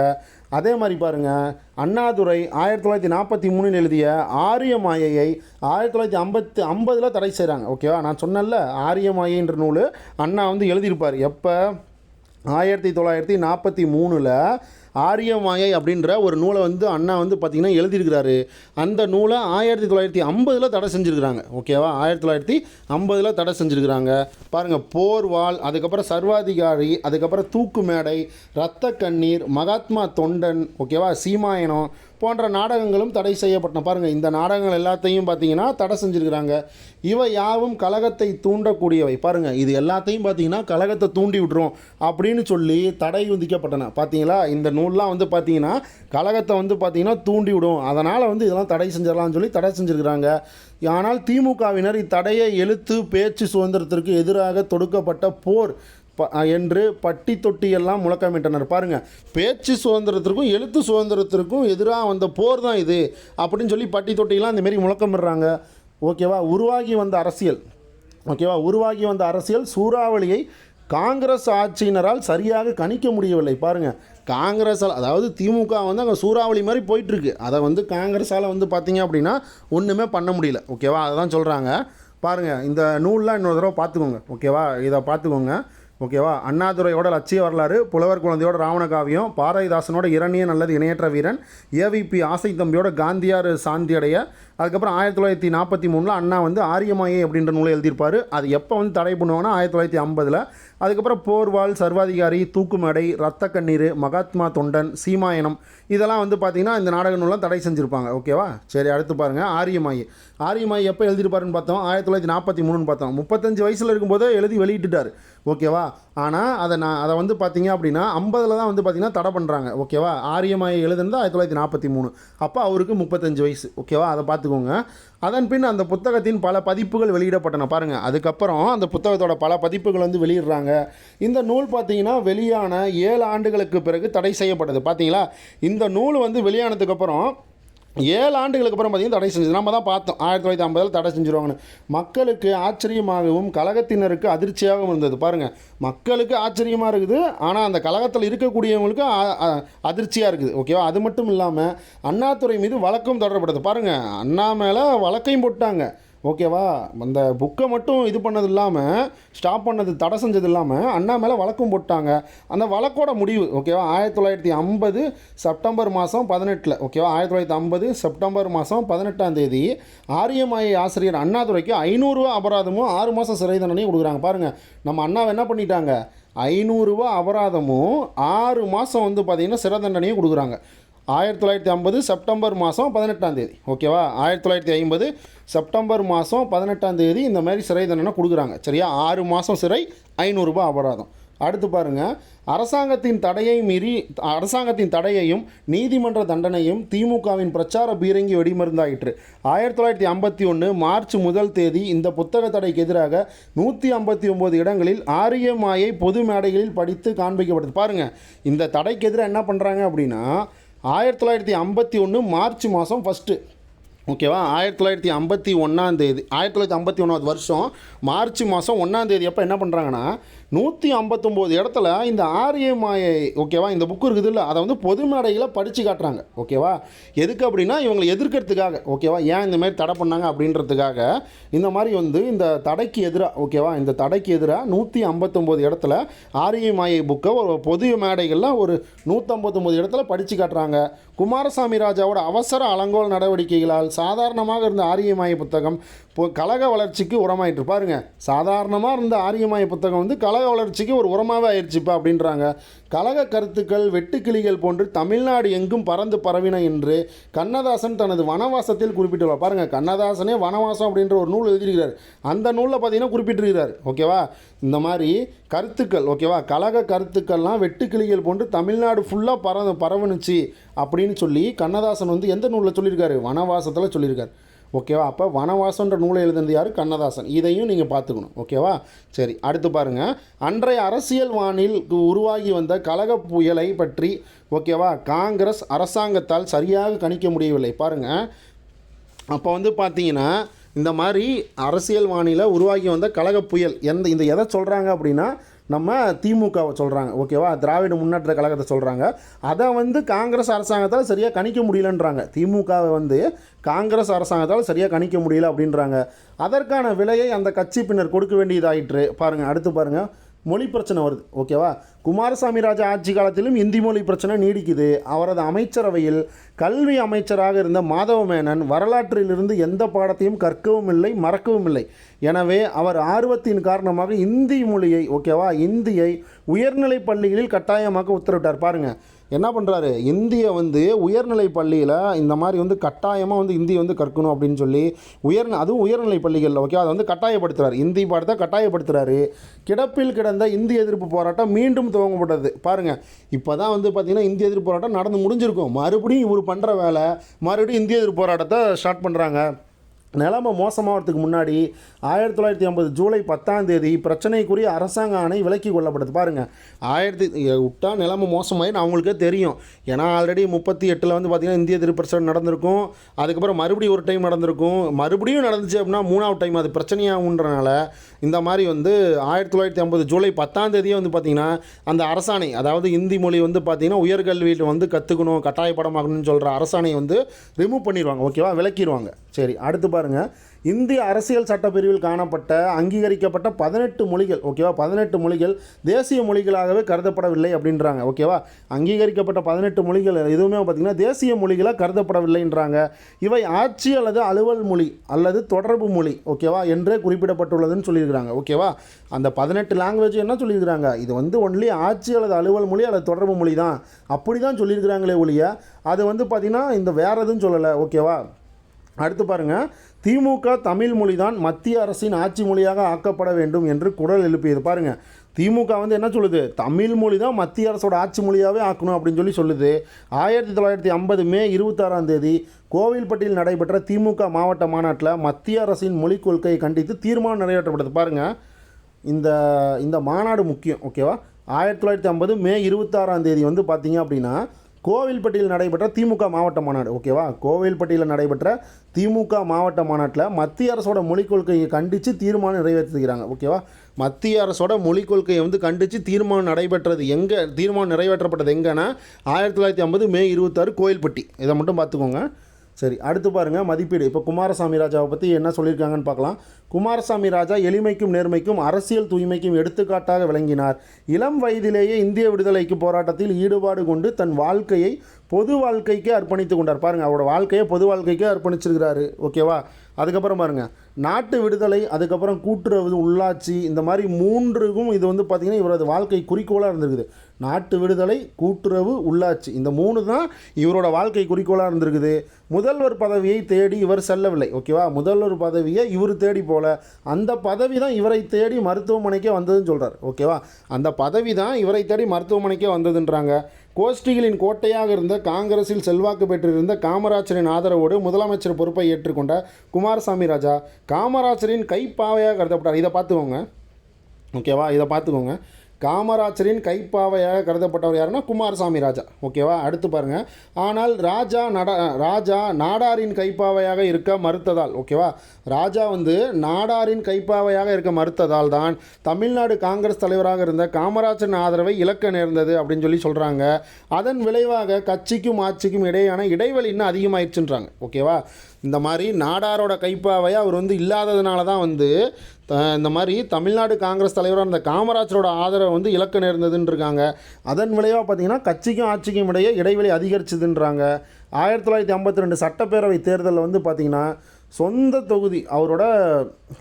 அதே மாதிரி பாருங்கள், அண்ணாதுரை 1943 எழுதிய ஆரியமாயையை 1950 தடை செய்கிறாங்க. ஓகேவா, நான் சொன்னேன்ல, ஆரியமாயைன்ற நூல் அண்ணா வந்து எழுதியிருப்பார். எப்போ, 1943 ஆரியமாயை அப்படின்ற ஒரு நூலை வந்து அண்ணா வந்து பார்த்திங்கன்னா எழுதியிருக்கிறாரு. அந்த நூலை 1950 தடை செஞ்சுருக்கிறாங்க. ஓகேவா, 1950 தடை செஞ்சுருக்கிறாங்க. பாருங்கள், போர்வாள், அதுக்கப்புறம் சர்வாதிகாரி, அதுக்கப்புறம் தூக்கு மேடை, இரத்த கண்ணீர், மகாத்மா தொண்டன், ஓகேவா, சீமாயனம் போன்ற நாடகங்களும் தடை செய்யப்பட்டன. பாருங்கள், இந்த நாடகங்கள் எல்லாத்தையும் பார்த்திங்கன்னா தடை செஞ்சுருக்கிறாங்க. இவை யாவும் கழகத்தை தூண்டக்கூடியவை. பாருங்கள், இது எல்லாத்தையும் பார்த்திங்கன்னா கழகத்தை தூண்டி விட்டுரும் அப்படின்னு சொல்லி தடை விதிக்கப்பட்டன. பார்த்தீங்களா, இந்த நூல்லாம் வந்து பார்த்திங்கன்னா கழகத்தை வந்து பார்த்திங்கன்னா தூண்டி விடும். அதனால் வந்து இதெல்லாம் தடை செஞ்சிடலாம்னு சொல்லி தடை செஞ்சுருக்கிறாங்க. ஆனால் திமுகவினர் இத்தடையை எழுத்து பேச்சு சுதந்திரத்திற்கு எதிராக தொடுக்கப்பட்ட போர் என்று பட்டி தொட்டியெல்லாம் முழக்கமிட்டனர். பாருங்கள், பேச்சு சுதந்திரத்திற்கும் எழுத்து சுதந்திரத்திற்கும் எதிராக வந்த போர் தான் இது அப்படின்னு சொல்லி பட்டி தொட்டியெல்லாம் இந்தமாரி முழக்கமிடுறாங்க. ஓகேவா, உருவாகி வந்த அரசியல் ஓகேவா. உருவாகி வந்த அரசியல் சூறாவளியை காங்கிரஸ் ஆட்சியினரால் சரியாக கணிக்க முடியவில்லை. பாருங்கள், காங்கிரஸால், அதாவது திமுக வந்து அங்கே சூறாவளி மாதிரி போயிட்டுருக்கு, அதை வந்து காங்கிரஸால் வந்து பார்த்திங்க அப்படின்னா ஒன்றுமே பண்ண முடியல. ஓகேவா, அதை தான் சொல்கிறாங்க. பாருங்கள், இந்த நூல்லாம் இன்னொரு தடவை பார்த்துக்கோங்க. ஓகேவா, இதை பார்த்துக்கோங்க. ஓகேவா. அண்ணாதுரையோட லட்சிய வரலாறு, புலவர் குழந்தையோட ராவணகாவியம், பாரதிதாசனோட இரணியன் அல்லது இணையற்ற வீரன், ஏவிபி ஆசை தம்பியோட காந்தியார் சாந்தியடைய, அதுக்கப்புறம் 1943 அண்ணா வந்து ஆரியமாயை அப்படின்ற நூலை எழுதியிருப்பார். அது எப்போ வந்து தடை பண்ணுவாங்கன்னா 1950. அதுக்கப்புறம் போர்வாள், சர்வாதிகாரி, தூக்குமடை, ரத்த கண்ணீர், மகாத்மா தொண்டன், சீமாயனம், இதெல்லாம் வந்து பார்த்திங்கன்னா இந்த நாடக நூலாம் தடை செஞ்சுருப்பாங்க. ஓகேவா. சரி, அடுத்து பாருங்கள். ஆரியமாயி எப்போ எழுதியிருப்பாருன்னு பார்த்தோம், 1943 பார்த்தோம். 35 வயசில் இருக்கும்போதே எழுதி வெளியிட்டுட்டார். ஓகேவா. ஆனால் அதை வந்து பார்த்திங்க அப்படின்னா 50 தான் வந்து பார்த்திங்கன்னா தடை பண்ணுறாங்க. ஓகேவா. ஆரியமாயை எழுதுனது 1943, அப்போ அவருக்கு 35 வயசு. ஓகேவா, அதை பார்த்துக்கோங்க. அதன் பின் அந்த புத்தகத்தின் பல பதிப்புகள் வெளியிடப்பட்டன. பாருங்கள், அதுக்கப்புறம் அந்த புத்தகத்தோட பல பதிப்புகள் வந்து வெளியிடுறாங்க. இந்த நூல் பார்த்திங்கன்னா வெளியான 7 ஆண்டுகளுக்கு பிறகு தடை செய்யப்பட்டது. பார்த்தீங்களா, இந்த நூல் வந்து வெளியானதுக்கப்புறம் 7 ஆண்டுகளுக்கு அப்புறம் பார்த்திங்கன்னா தடை செஞ்சது. நம்ம தான் பார்த்தோம் 1950 தடை செஞ்சுருவாங்கன்னு. மக்களுக்கு ஆச்சரியமாகவும் கழகத்தினருக்கு அதிர்ச்சியாகவும் இருந்தது. பாருங்கள், மக்களுக்கு ஆச்சரியமாக இருக்குது, ஆனால் அந்த கழகத்தில் இருக்கக்கூடியவங்களுக்கு அதிர்ச்சியாக இருக்குது. ஓகேவா. அது மட்டும் இல்லாமல் அண்ணாதுரை மீது வழக்கும் தொடரப்பட்டது. பாருங்கள், அண்ணா மேலே வழக்கையும் போட்டாங்க. ஓகேவா. அந்த புக்கை மட்டும் இது பண்ணது இல்லாமல், ஸ்டாப் பண்ணது, தடை செஞ்சது இல்லாமல் அண்ணா மேலே வழக்கும் போட்டாங்க. அந்த வழக்கோட முடிவு ஓகேவா 1950 செப்டம்பர் மாதம் 18. ஓகேவா. 1950 செப்டம்பர் மாதம் 18ஆம் தேதி ஆரியமாயை ஆசிரியர் அண்ணாதுரைக்கு 500 ரூபா அபராதமும் 6 மாதம் சிறை தண்டனையும் கொடுக்குறாங்க. பாருங்கள், நம்ம அண்ணாவை என்ன பண்ணிட்டாங்க, 500 ரூபா அபராதமும் 6 மாதம் வந்து பார்த்திங்கன்னா சிறை தண்டனையும் கொடுக்குறாங்க. 1950 செப்டம்பர் மாதம் 18ஆம் தேதி. ஓகேவா. 1950 செப்டம்பர் மாதம் 18ஆம் தேதி இந்த மாதிரி சிறை தண்டனை கொடுக்குறாங்க. சரியா. 6 மாதம் சிறை, 500 ரூபாய் அபராதம். அடுத்து பாருங்கள், அரசாங்கத்தின் தடையையும் நீதிமன்ற தண்டனையும் திமுகவின் பிரச்சார பீரங்கி வெடிமருந்தாயிற்று. 1951 மார்ச் 1 தேதி இந்த புத்தக தடைக்கு எதிராக 159 இடங்களில் ஆரியமாயை பொது மேடைகளில் படித்து காண்பிக்கப்பட்டது. பாருங்கள், இந்த தடைக்கு எதிராக என்ன பண்ணுறாங்க அப்படின்னா 1951 மார்ச் மாதம் ஃபஸ்ட்டு. ஓகேவா. 1951ஆம் தேதி 1951 வருஷம் மார்ச் மாதம் 1ஆம் தேதி அப்போ என்ன பண்ணுறாங்கன்னா 159 இடத்துல இந்த ஆரியமாயை ஓகேவா இந்த புக்கு இருக்குது இல்லை, அதை வந்து பொது மேடைகளை படித்து காட்டுறாங்க. ஓகேவா. எதுக்கு அப்படின்னா இவங்களை எதிர்க்கிறதுக்காக. ஓகேவா. ஏன் இந்த மாதிரி தடை பண்ணாங்க அப்படின்றதுக்காக இந்த மாதிரி வந்து இந்த தடைக்கு எதிராக ஓகேவா இந்த தடைக்கு எதிராக 159 இடத்துல ஆரியமாயை புக்கை ஒரு பொது மேடைகளில் ஒரு 159 இடத்துல படித்து காட்டுறாங்க. குமாரசாமி ராஜாவோட அவசர அலங்கோல் நடவடிக்கைகளால் சாதாரணமாக இருந்த ஆரியமாயை புத்தகம் கழக வளர்ச்சிக்கு உரமாயிட்டு. பாருங்க, சாதாரணமாக இருந்த ஆரியமாய புத்தகம் வந்து கழக வளர்ச்சிக்கு ஒரு உரமாகவே ஆயிடுச்சுப்பா அப்படின்றாங்க. கழக கருத்துக்கள் வெட்டுக்கிளிகள் போன்று தமிழ்நாடு எங்கும் பறந்து பரவின என்று கண்ணதாசன் தனது வனவாசத்தில் குறிப்பிட்டுள்ளார். பாருங்கள், கண்ணதாசனே வனவாசம் அப்படின்ற ஒரு நூல் எழுதியிருக்கிறார். அந்த நூலில் பார்த்தீங்கன்னா குறிப்பிட்டிருக்கிறார். ஓகேவா. இந்த மாதிரி கருத்துக்கள் ஓகேவா கழக கருத்துக்கள்லாம் வெட்டுக்கிளிகள் போன்று தமிழ்நாடு ஃபுல்லாக பரவுனுச்சு அப்படின்னு சொல்லி கண்ணதாசன் வந்து எந்த நூலில் சொல்லியிருக்காரு, வனவாசத்தில் சொல்லியிருக்காரு. ஓகேவா. அப்போ வனவாசன்ற நூலை எழுதினது யார், கண்ணதாசன். இதையும் நீங்கள் பார்த்துக்கணும். ஓகேவா. சரி, அடுத்து பாருங்கள். அன்றைய அரசியல் வானில் உருவாகி வந்த கலக புயலை பற்றி ஓகேவா காங்கிரஸ் அரசாங்கத்தால் சரியாக கணிக்க முடியவில்லை. பாருங்கள், அப்போ வந்து பார்த்தீங்கன்னா இந்த மாதிரி அரசியல் வானிலை உருவாகி வந்த கலக புயல் இந்த எதை சொல்கிறாங்க அப்படின்னா நம்ம திமுகவை சொல்கிறாங்க. ஓகேவா. திராவிட முன்னேற்ற கழகத்தை சொல்கிறாங்க. அதை வந்து காங்கிரஸ் அரசாங்கத்தால் சரியாக கணிக்க முடியலன்றாங்க. திமுகவை வந்து காங்கிரஸ் அரசாங்கத்தால் சரியாக கணிக்க முடியல அப்படின்றாங்க. அதற்கான விலையை அந்த கட்சி பின்னர் கொடுக்க வேண்டியதாயிற்று. பாருங்கள், அடுத்து பாருங்கள். மொழி பிரச்சனை வருது. ஓகேவா. குமாரசாமி ராஜா ஆட்சி காலத்திலும் இந்தி மொழி பிரச்சனை நீடிக்குது. அவரது அமைச்சரவையில் கல்வி அமைச்சராக இருந்த மாதவ மேனன் வரலாற்றிலிருந்து எந்த பாடத்தையும் கற்கவும் இல்லை, மறக்கவும் இல்லை. எனவே அவர் ஆர்வத்தின் காரணமாக இந்தி மொழியை ஓகேவா இந்தியை உயர்நிலை பள்ளிகளில் கட்டாயமாக்க உத்தரவிட்டார். பாருங்கள், என்ன பண்ணுறாரு, இந்தியை வந்து உயர்நிலை பள்ளியில் இந்த மாதிரி வந்து கட்டாயமாக வந்து இந்தி வந்து கற்கணும் அப்படின்னு சொல்லி அதுவும் உயர்நிலை பள்ளிகளில் ஓகே அதை வந்து கட்டாயப்படுத்துகிறார். இந்தி பாடத்தை கட்டாயப்படுத்துகிறாரு. கிடப்பில் கிடந்த இந்தி எதிர்ப்பு போராட்டம் மீண்டும் துவங்கப்பட்டது. பாருங்கள், இப்போ தான் வந்து பார்த்திங்கன்னா இந்திய எதிர்ப்பு போராட்டம் நடந்து முடிஞ்சிருக்கும். மறுபடியும் இவர் பண்ணுற வேலை மறுபடியும் இந்திய எதிர்ப்பு போராட்டத்தை ஸ்டார்ட் பண்ணுறாங்க. நிலைமை மோசமாகிறதுக்கு முன்னாடி 1950 ஜூலை 10ஆம் தேதி பிரச்சனைக்குரிய அரசாங்க ஆணை விலக்கி கொள்ளப்படுது. பாருங்கள், விட்டா நிலைமை மோசமாகி அவங்களுக்கே தெரியும். ஏன்னா ஆல்ரெடி 38 வந்து பார்த்திங்கன்னா இந்திய திருப்பரசர் நடந்திருக்கும். அதுக்கப்புறம் மறுபடியும் ஒரு டைம் நடந்திருக்கும். மறுபடியும் நடந்துச்சு அப்படின்னா 3ஆவது டைம் அது பிரச்சனையாகுன்றனால இந்த மாதிரி வந்து 1950 ஜூலை 10ஆம் தேதியே வந்து பார்த்திங்கன்னா அந்த அரசாணை, அதாவது இந்தி மொழி வந்து பார்த்திங்கன்னா உயர்கல்வியில் வந்து கற்றுக்கணும், கட்டாயப்படமாகணும்னு சொல்கிற அரசாணையை வந்து ரிமூவ் பண்ணிடுவாங்க. ஓகேவா, விலக்கிடுவாங்க. சரி, அடுத்து பாருங்கள், இந்திய அரசியல் சட்டப்பிரிவில் காணப்பட்ட அங்கீகரிக்கப்பட்ட 18 மொழிகள், ஓகேவா, 18 மொழிகள் தேசிய மொழிகளாகவே கருதப்படவில்லை அப்படின்றாங்க. ஓகேவா, அங்கீகரிக்கப்பட்ட 18 மொழிகள் எதுவுமே பார்த்திங்கன்னா தேசிய மொழிகளாக கருதப்படவில்லைன்றாங்க. இவை ஆட்சி அல்லது அலுவல் மொழி அல்லது தொடர்பு மொழி, ஓகேவா, என்றே குறிப்பிடப்பட்டுள்ளதுன்னு சொல்லியிருக்கிறாங்க. ஓகேவா, அந்த 18 லாங்குவேஜ் என்ன சொல்லியிருக்கிறாங்க, இது வந்து ஒன்லி ஆட்சி அல்லது அலுவல் மொழி அல்லது தொடர்பு மொழி தான், அப்படி தான் சொல்லியிருக்கிறாங்களே ஒழிய அது வந்து பார்த்திங்கன்னா இந்த வேறு எதுவும் சொல்லலை. ஓகேவா, அடுத்து பாருங்கள், திமுக தமிழ் மொழி தான் மத்திய அரசின் ஆட்சி மொழியாக ஆக்கப்பட வேண்டும் என்று குரல் எழுப்பியது. பாருங்கள், திமுக வந்து என்ன சொல்லுது, தமிழ் மொழி தான் மத்திய அரசோட ஆட்சி மொழியாகவே ஆக்கணும் அப்படின்னு சொல்லி சொல்லுது. 1950 மே 26ஆம் தேதி கோவில்பட்டியில் நடைபெற்ற திமுக மாவட்ட மாநாட்டில் மத்திய அரசின் மொழிக் கொள்கையை கண்டித்து தீர்மானம் நிறைவேற்றப்பட்டது. பாருங்கள், இந்த மாநாடு முக்கியம். ஓகேவா, 1950 மே 26ஆம் தேதி வந்து பார்த்திங்க அப்படின்னா கோவில்பட்டியில் நடைபெற்ற திமுக மாவட்ட மாநாடு. ஓகேவா, கோவில்பட்டியில் நடைபெற்ற திமுக மாவட்ட மாநாட்டில் மத்திய அரசோட மொழிக் கொள்கையை கண்டித்து தீர்மானம் நிறைவேற்றிருக்கிறாங்க. ஓகேவா, மத்திய அரசோட மொழிக் கொள்கையை வந்து கண்டித்து தீர்மானம் நடைபெற்றது எங்கே, தீர்மானம் நிறைவேற்றப்பட்டது எங்கன்னா 1950 மே 26 கோவில்பட்டி. இதை மட்டும் பார்த்துக்கோங்க. சரி, அடுத்து பாருங்கள், மதிப்பீடு. இப்போ குமாரசாமி ராஜாவை பற்றி என்ன சொல்லியிருக்காங்கன்னு பார்க்கலாம். குமாரசாமி ராஜா எளிமைக்கும் நேர்மைக்கும் அரசியல் தூய்மைக்கும் எடுத்துக்காட்டாக விளங்கினார். இளம் வயதிலேயே இந்திய விடுதலைக்கு போராட்டத்தில் ஈடுபாடு கொண்டு தன் வாழ்க்கையை பொது வாழ்க்கைக்கே அர்ப்பணித்து கொண்டார். பாருங்கள், அவரோட வாழ்க்கையை பொது வாழ்க்கைக்கே அர்ப்பணிச்சிருக்கிறாரு. ஓகேவா, அதுக்கப்புறம் பாருங்கள், நாட்டு விடுதலை, அதுக்கப்புறம் கூட்டுறவு, உள்ளாட்சி, இந்த மாதிரி மூன்றுக்கும் இது வந்து பார்த்திங்கன்னா இவரது வாழ்க்கை குறிக்கோளாக இருந்திருக்குது. நாட்டு விடுதலை, கூட்டுறவு, உள்ளாட்சி, இந்த 3 தான் இவரோட வாழ்க்கை குறிக்கோளாக இருந்திருக்குது. முதல்வர் பதவியை தேடி இவர் செல்லவில்லை. ஓகேவா, முதல்வர் பதவியை இவர் தேடி போல, அந்த பதவி தான் இவரை தேடி மருத்துவமனைக்கே வந்ததுன்னு சொல்கிறார். ஓகேவா, அந்த பதவி தான் இவரை தேடி மருத்துவமனைக்கே வந்ததுன்றாங்க. கோஷ்டிகளின் கோட்டையாக இருந்த காங்கிரஸில் செல்வாக்கு பெற்றிருந்த காமராஜரின் ஆதரவோடு முதலமைச்சர் பொறுப்பை ஏற்றுக்கொண்ட குமாரசாமி ராஜா காமராஜரின் கைப்பாவையாக கருதப்பட்டார். இதை பார்த்துக்கோங்க. ஓகேவா, இதை பார்த்துக்கோங்க. காமராஜரின் கைப்பாவையாக கருதப்பட்டவர் யாருன்னா குமாரசாமி ராஜா. ஓகேவா, அடுத்து பாருங்கள், ஆனால் ராஜா நாடாரின் கைப்பாவையாக இருக்க மறுத்ததால், ஓகேவா, ராஜா வந்து நாடாரின் கைப்பாவையாக இருக்க மறுத்ததால் தான் தமிழ்நாடு காங்கிரஸ் தலைவராக இருந்த காமராஜரின் ஆதரவை இழக்க நேர்ந்தது அப்படின்னு சொல்லி சொல்கிறாங்க. அதன் விளைவாக கட்சிக்கும் ஆட்சிக்கும் இடையான இடைவெளி இன்னும் அதிகமாகிடுச்சுன்றாங்க. ஓகேவா, இந்த மாதிரி நாடாரோட கைப்பாவை அவர் வந்து இல்லாததுனால தான் வந்து இந்த மாதிரி தமிழ்நாடு காங்கிரஸ் தலைவராக இருந்த காமராஜரோட ஆதரவை வந்து இழக்க நேர்ந்ததுன்னு இருக்காங்க. அதன் விளைவாக பார்த்திங்கன்னா கட்சிக்கும் ஆட்சிக்கும் இடையே இடைவெளி அதிகரிச்சதுன்றாங்க. 1952 சட்டப்பேரவை தேர்தலில் வந்து பார்த்திங்கன்னா சொந்த தொகுதி அவரோட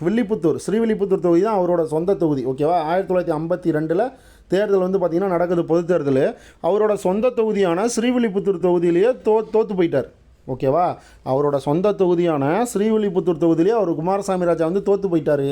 வில்லிபுத்தூர், ஸ்ரீவில்லிபுத்தூர் தொகுதி தான் அவரோட சொந்த தொகுதி. ஓகேவா, 1952 தேர்தல் வந்து பார்த்திங்கன்னா நடக்குது, பொது தேர்தல். அவரோட சொந்த தொகுதியான ஸ்ரீவில்லிபுத்தூர் தொகுதியிலேயே தோற்று போயிட்டார். ஓகேவா, அவரோட சொந்த தொகுதியான ஸ்ரீவில்லிபுத்தூர் தொகுதியிலே அவர் குமாரசாமி ராஜா வந்து தோற்று போயிட்டார்.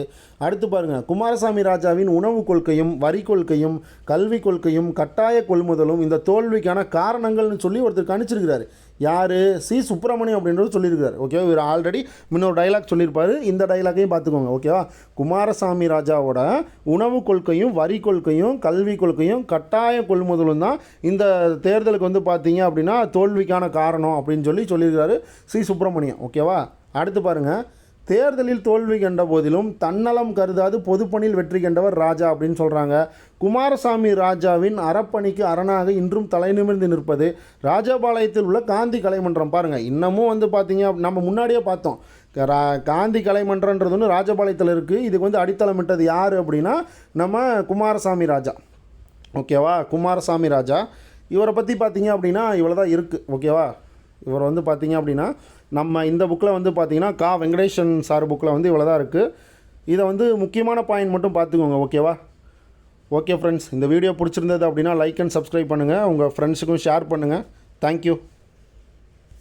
அடுத்து பாருங்கள், குமாரசாமி ராஜாவின் உணவு கொள்கையும் வரி கொள்கையும் கல்வி கொள்கையும் கட்டாய கொள்முதலும் இந்த தோல்விக்கான காரணங்கள்னு சொல்லி ஒருத்தர் கணிச்சிருக்கிறார். யார், சி சுப்பிரமணியம் அப்படின்றது சொல்லியிருக்காரு. ஓகேவா, இவர் ஆல்ரெடி முன்னொரு டைலாக் சொல்லியிருப்பார், இந்த டைலாக்கையும் பார்த்துக்கோங்க. ஓகேவா, குமாரசாமி ராஜாவோட உணவு கொள்கையும் வரி கொள்கையும் கல்வி கொள்கையும் கட்டாய கொள்முதலும் தான் இந்த தேர்தலுக்கு வந்து பார்த்தீங்க அப்படின்னா தோல்விக்கான காரணம் அப்படின்னு சொல்லியிருக்காரு சி சுப்பிரமணியம். ஓகேவா, அடுத்து பாருங்கள், தேர்தலில் தோல்வி கண்ட போதிலும் தன்னலம் கருதாது பொதுப்பணியில் வெற்றி கண்டவர் ராஜா அப்படின்னு சொல்கிறாங்க. குமாரசாமி ராஜாவின் அறப்பணிக்கு அரணாக இன்றும் தலைநிமிர்ந்து நிற்பது ராஜபாளையத்தில் உள்ள காந்தி கலைமன்றம். பாருங்கள், இன்னமும் வந்து பார்த்தீங்க, நம்ம முன்னாடியே பார்த்தோம், காந்தி கலைமன்றன்றது ஒன்று ராஜபாளையத்தில் இருக்குது. இதுக்கு வந்து அடித்தளமிட்டது யார் அப்படின்னா நம்ம குமாரசாமி ராஜா. ஓகேவா, குமாரசாமி ராஜா இவரை பற்றி பார்த்தீங்க அப்படின்னா இவ்வளோ தான் இருக்குது. ஓகேவா, இவர் வந்து பார்த்தீங்க அப்படின்னா நம்ம இந்த புக்கில் வந்து பார்த்தீங்கன்னா வெங்கடேசன் சார் புக்கில் வந்து இவ்வளோ தான் இருக்குது. இதை வந்து முக்கியமான பாயிண்ட் மட்டும் பார்த்துக்கோங்க. ஓகேவா, ஓகே ஃப்ரெண்ட்ஸ், இந்த வீடியோ பிடிச்சிருந்தது அப்படின்னா லைக் அண்ட் சப்ஸ்கிரைப் பண்ணுங்கள், உங்கள் ஃப்ரெண்ட்ஸுக்கும் ஷேர் பண்ணுங்கள். தேங்க்யூ.